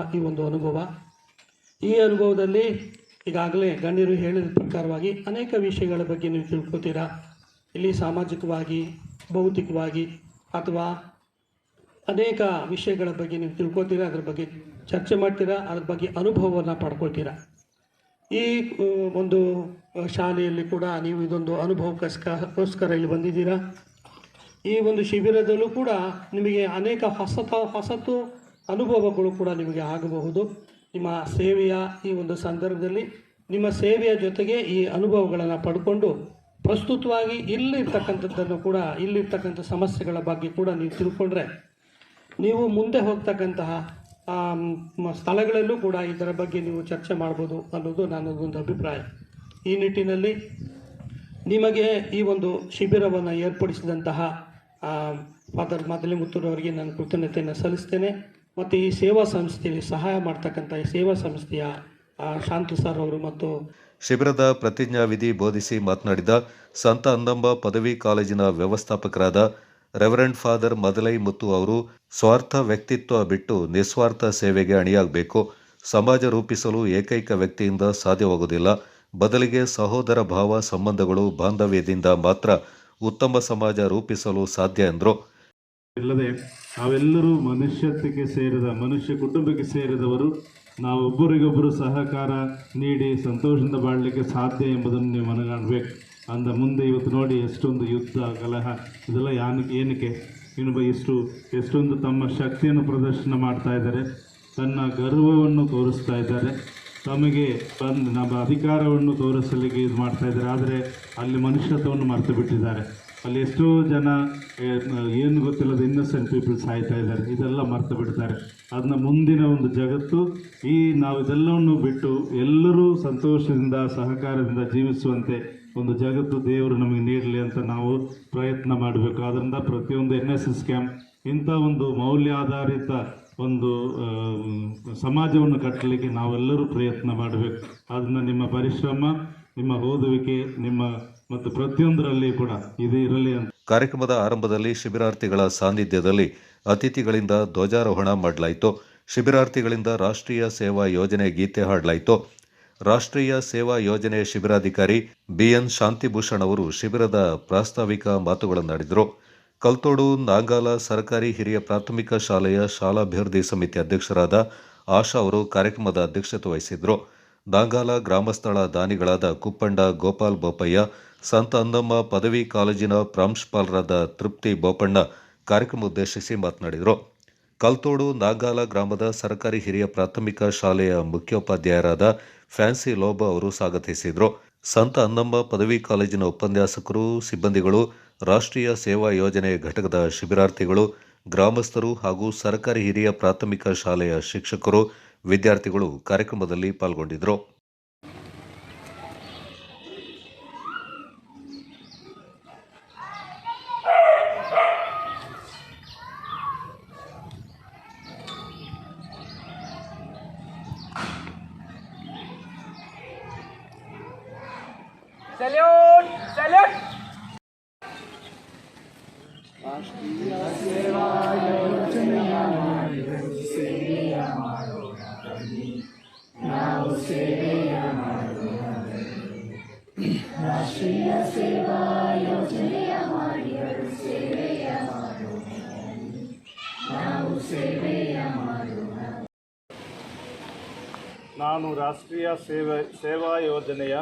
ಈ ಅನುಭವದಲ್ಲಿ ಈಗಾಗಲೇ ಗಣ್ಯರು ಹೇಳಿದ ಪ್ರಕಾರವಾಗಿ ಅನೇಕ ವಿಷಯಗಳ ಬಗ್ಗೆ ನೀವು ತಿಳ್ಕೊತೀರಾ. ಇಲ್ಲಿ ಸಾಮಾಜಿಕವಾಗಿ, ಭೌತಿಕವಾಗಿ ಅಥವಾ ಅನೇಕ ವಿಷಯಗಳ ಬಗ್ಗೆ ನೀವು ತಿಳ್ಕೊತೀರಾ, ಅದರ ಬಗ್ಗೆ ಚರ್ಚೆ ಮಾಡ್ತೀರಾ, ಅದ್ರ ಬಗ್ಗೆ ಅನುಭವವನ್ನು ಪಡ್ಕೊಳ್ತೀರಾ. ಈ ಒಂದು ಶಾಲೆಯಲ್ಲಿ ಕೂಡ ನೀವು ಇದೊಂದು ಅನುಭವಕ್ಕೋಸ್ಕರ ಇಲ್ಲಿ ಬಂದಿದ್ದೀರಾ. ಈ ಒಂದು ಶಿಬಿರದಲ್ಲೂ ಕೂಡ ನಿಮಗೆ ಅನೇಕ ಹೊಸತು ಅನುಭವಗಳು ಕೂಡ ನಿಮಗೆ ಆಗಬಹುದು. ನಿಮ್ಮ ಸೇವೆಯ ಈ ಒಂದು ಸಂದರ್ಭದಲ್ಲಿ ನಿಮ್ಮ ಸೇವೆಯ ಜೊತೆಗೆ ಈ ಅನುಭವಗಳನ್ನು ಪಡ್ಕೊಂಡು ಪ್ರಸ್ತುತವಾಗಿ ಇಲ್ಲಿರ್ತಕ್ಕಂಥದ್ದನ್ನು ಕೂಡ, ಇಲ್ಲಿರ್ತಕ್ಕಂಥ ಸಮಸ್ಯೆಗಳ ಬಗ್ಗೆ ಕೂಡ ನೀವು ತಿಳ್ಕೊಂಡ್ರೆ ನೀವು ಮುಂದೆ ಹೋಗ್ತಕ್ಕಂತಹ ಸ್ಥಳಗಳಲ್ಲೂ ಕೂಡ ಇದರ ಬಗ್ಗೆ ನೀವು ಚರ್ಚೆ ಮಾಡ್ಬೋದು ಅನ್ನೋದು ನನ್ನದೊಂದು ಅಭಿಪ್ರಾಯ. ಈ ನಿಟ್ಟಿನಲ್ಲಿ ನಿಮಗೆ ಈ ಒಂದು ಶಿಬಿರವನ್ನು ಏರ್ಪಡಿಸಿದಂತಹ ಫಾದರ್ ಮಾದಲಿಮುತ್ತೂರವರಿಗೆ ನಾನು ಕೃತಜ್ಞತೆಯನ್ನು ಸಲ್ಲಿಸ್ತೇನೆ. ಮತ್ತು ಈ ಸೇವಾ ಸಂಸ್ಥೆಯಲ್ಲಿ ಸಹಾಯ ಮಾಡ್ತಕ್ಕಂಥ ಈ ಸೇವಾ ಸಂಸ್ಥೆಯ ಶಾಂತು ಸರ್ ಅವರು ಮತ್ತು ಶಿಬಿರದ ಪ್ರತಿಜ್ಞಾವಿಧಿ ಬೋಧಿಸಿ ಮಾತನಾಡಿದ ಸಂತ ಅನ್ನಮ್ಮ ಪದವಿ ಕಾಲೇಜಿನ ವ್ಯವಸ್ಥಾಪಕರಾದ ರೆವರೆಂಡ್ ಫಾದರ್ ಮದಲೈ ಮುತ್ತು ಅವರು, ಸ್ವಾರ್ಥ ವ್ಯಕ್ತಿತ್ವ ಬಿಟ್ಟು ನಿಸ್ವಾರ್ಥ ಸೇವೆಗೆ ಅಣಿಯಾಗಬೇಕು. ಸಮಾಜ ರೂಪಿಸಲು ಏಕೈಕ ವ್ಯಕ್ತಿಯಿಂದ ಸಾಧ್ಯವಾಗುವುದಿಲ್ಲ. ಬದಲಿಗೆ ಸಹೋದರ ಭಾವ ಸಂಬಂಧಗಳು, ಬಾಂಧವ್ಯದಿಂದ ಮಾತ್ರ ಉತ್ತಮ ಸಮಾಜ ರೂಪಿಸಲು ಸಾಧ್ಯ ಎಂದರು. ಇಲ್ಲದೆ ನಾವೆಲ್ಲರೂ ಮನುಷ್ಯತ್ವಕ್ಕೆ ಸೇರಿದ, ಮನುಷ್ಯ ಕುಟುಂಬಕ್ಕೆ ಸೇರಿದವರು. ನಾವು ಒಬ್ಬರಿಗೊಬ್ಬರು ಸಹಕಾರ ನೀಡಿ ಸಂತೋಷದಿಂದ ಬಾಳಲಿಕ್ಕೆ ಸಾಧ್ಯ ಎಂಬುದನ್ನು ನೀವು ಮನಗಾಣಬೇಕು. ಅಂದ ಮುಂದೆ ಇವತ್ತು ನೋಡಿ ಎಷ್ಟೊಂದು ಯುದ್ಧ, ಕಲಹ ಇದೆಲ್ಲ ಏನಕ್ಕೆ ಇನ್ನೊಬ್ಬ ಎಷ್ಟೊಂದು ತಮ್ಮ ಶಕ್ತಿಯನ್ನು ಪ್ರದರ್ಶನ ಮಾಡ್ತಾ ಇದ್ದಾರೆ, ತನ್ನ ಗರ್ವವನ್ನು ತೋರಿಸ್ತಾ ಇದ್ದಾರೆ, ತಮಗೆ ನಮ್ಮ ಅಧಿಕಾರವನ್ನು ತೋರಿಸಲಿಕ್ಕೆ ಇದು ಮಾಡ್ತಾ ಇದ್ದಾರೆ. ಆದರೆ ಅಲ್ಲಿ ಮನುಷ್ಯತ್ವವನ್ನು ಮರೆತು ಬಿಟ್ಟಿದ್ದಾರೆ. ಅಲ್ಲಿ ಎಷ್ಟೋ ಜನ ಏನು ಗೊತ್ತಿಲ್ಲದ ಇನ್ನೋಸೆಂಟ್ ಪೀಪಲ್ ಸಾಯ್ತಾ ಇದ್ದಾರೆ. ಇದೆಲ್ಲ ಮರೆತು ಬಿಡ್ತಾರೆ. ಅದನ್ನ ಮುಂದಿನ ಒಂದು ಜಗತ್ತು ನಾವು ಇದೆಲ್ಲವನ್ನು ಬಿಟ್ಟು ಎಲ್ಲರೂ ಸಂತೋಷದಿಂದ ಸಹಕಾರದಿಂದ ಜೀವಿಸುವಂತೆ ಒಂದು ಜಗತ್ತು ದೇವರು ನಮಗೆ ನೀಡಲಿ ಅಂತ ನಾವು ಪ್ರಯತ್ನ ಮಾಡಬೇಕು. ಆದ್ದರಿಂದ ಪ್ರತಿಯೊಂದು NSS ಕ್ಯಾಂಪ್ ಇಂಥ ಒಂದು ಮೌಲ್ಯಾಧಾರಿತ ಒಂದು ಸಮಾಜವನ್ನು ಕಟ್ಟಲಿಕ್ಕೆ ನಾವೆಲ್ಲರೂ ಪ್ರಯತ್ನ ಮಾಡಬೇಕು. ಅದನ್ನು ನಿಮ್ಮ ಪರಿಶ್ರಮ, ನಿಮ್ಮ ಓದುವಿಕೆ, ನಿಮ್ಮ ಮತ್ತು ಪ್ರತಿಯೊಂದರಲ್ಲಿ ಕೂಡ ಇದು ಇರಲಿ ಅಂತ. ಕಾರ್ಯಕ್ರಮದ ಆರಂಭದಲ್ಲಿ ಶಿಬಿರಾರ್ಥಿಗಳ ಸಾನ್ನಿಧ್ಯದಲ್ಲಿ ಅತಿಥಿಗಳಿಂದ ಧ್ವಜಾರೋಹಣ ಮಾಡಲಾಯಿತು. ಶಿಬಿರಾರ್ಥಿಗಳಿಂದ ರಾಷ್ಟ್ರೀಯ ಸೇವಾ ಯೋಜನೆ ಗೀತೆ ಹಾಡಲಾಯಿತು. ರಾಷ್ಟ್ರೀಯ ಸೇವಾ ಯೋಜನೆಯ ಶಿಬಿರಾಧಿಕಾರಿ BN ಶಾಂತಿಭೂಷಣ್ ಅವರು ಶಿಬಿರದ ಪ್ರಾಸ್ತಾವಿಕ ಮಾತುಗಳನ್ನಾಡಿದರು. ಕಲ್ತೋಡು ನಾಂಗಾಲ ಸರ್ಕಾರಿ ಹಿರಿಯ ಪ್ರಾಥಮಿಕ ಶಾಲೆಯ ಶಾಲಾಭಿವೃದ್ಧಿ ಸಮಿತಿ ಅಧ್ಯಕ್ಷರಾದ ಆಶಾ ಅವರು ಕಾರ್ಯಕ್ರಮದ ಅಧ್ಯಕ್ಷತೆ ವಹಿಸಿದರು. ನಾಂಗಾಲ ಗ್ರಾಮಸ್ಥಳ ದಾನಿಗಳಾದ ಕುಪ್ಪಂಡ ಗೋಪಾಲ್ ಬೋಪಯ್ಯ, ಸಂತ ಅನ್ನಮ್ಮ ಪದವಿ ಕಾಲೇಜಿನ ಪ್ರಾಂಶುಪಾಲರಾದ ತೃಪ್ತಿ ಬೋಪಣ್ಣ ಕಾರ್ಯಕ್ರಮ ಉದ್ದೇಶಿಸಿ ಮಾತನಾಡಿದರು. ಕಲ್ತೋಡು ನಾಂಗಾಲ ಗ್ರಾಮದ ಸರ್ಕಾರಿ ಹಿರಿಯ ಪ್ರಾಥಮಿಕ ಶಾಲೆಯ ಮುಖ್ಯೋಪಾಧ್ಯಾಯರಾದ ಫ್ಯಾನ್ಸಿ ಲೋಬಾ ಅವರು ಸ್ವಾಗತಿಸಿದರು. ಸಂತ ಅನ್ನಮ್ಮ ಪದವಿ ಕಾಲೇಜಿನ ಉಪನ್ಯಾಸಕರು, ಸಿಬ್ಬಂದಿಗಳು, ರಾಷ್ಟ್ರೀಯ ಸೇವಾ ಯೋಜನೆ ಘಟಕದ ಶಿಬಿರಾರ್ಥಿಗಳು, ಗ್ರಾಮಸ್ಥರು ಹಾಗೂ ಸರ್ಕಾರಿ ಹಿರಿಯ ಪ್ರಾಥಮಿಕ ಶಾಲೆಯ ಶಿಕ್ಷಕರು, ವಿದ್ಯಾರ್ಥಿಗಳು ಕಾರ್ಯಕ್ರಮದಲ್ಲಿ ಪಾಲ್ಗೊಂಡಿದ್ದರು. Salute! Salute! ನಾನು ರಾಷ್ಟ್ರೀಯ ಸೇವಾ ಯೋಜನೆಯ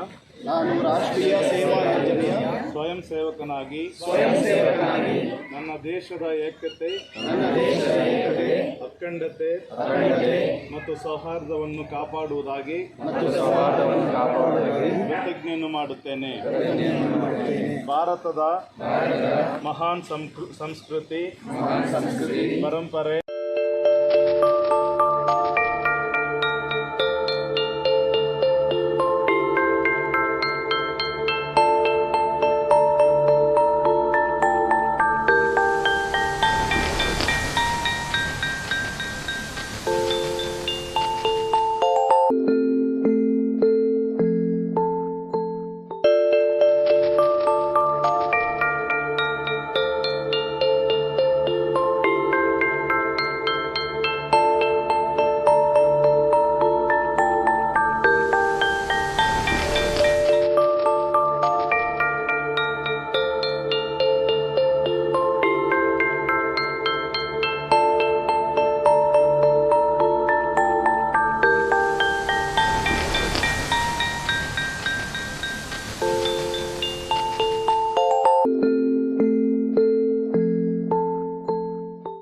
ಸ್ವಯಂ ಸೇವಕನಾಗಿ ನನ್ನ ದೇಶದ ಏಕತೆ ಅಖಂಡತೆ ಮತ್ತು ಸೌಹಾರ್ದವನ್ನು ಕಾಪಾಡುವುದಾಗಿ ಪ್ರತಿಜ್ಞೆಯನ್ನು ಮಾಡುತ್ತೇನೆ. ಭಾರತದ ಮಹಾನ್ ಸಂಸ್ಕೃತಿ, ಪರಂಪರೆ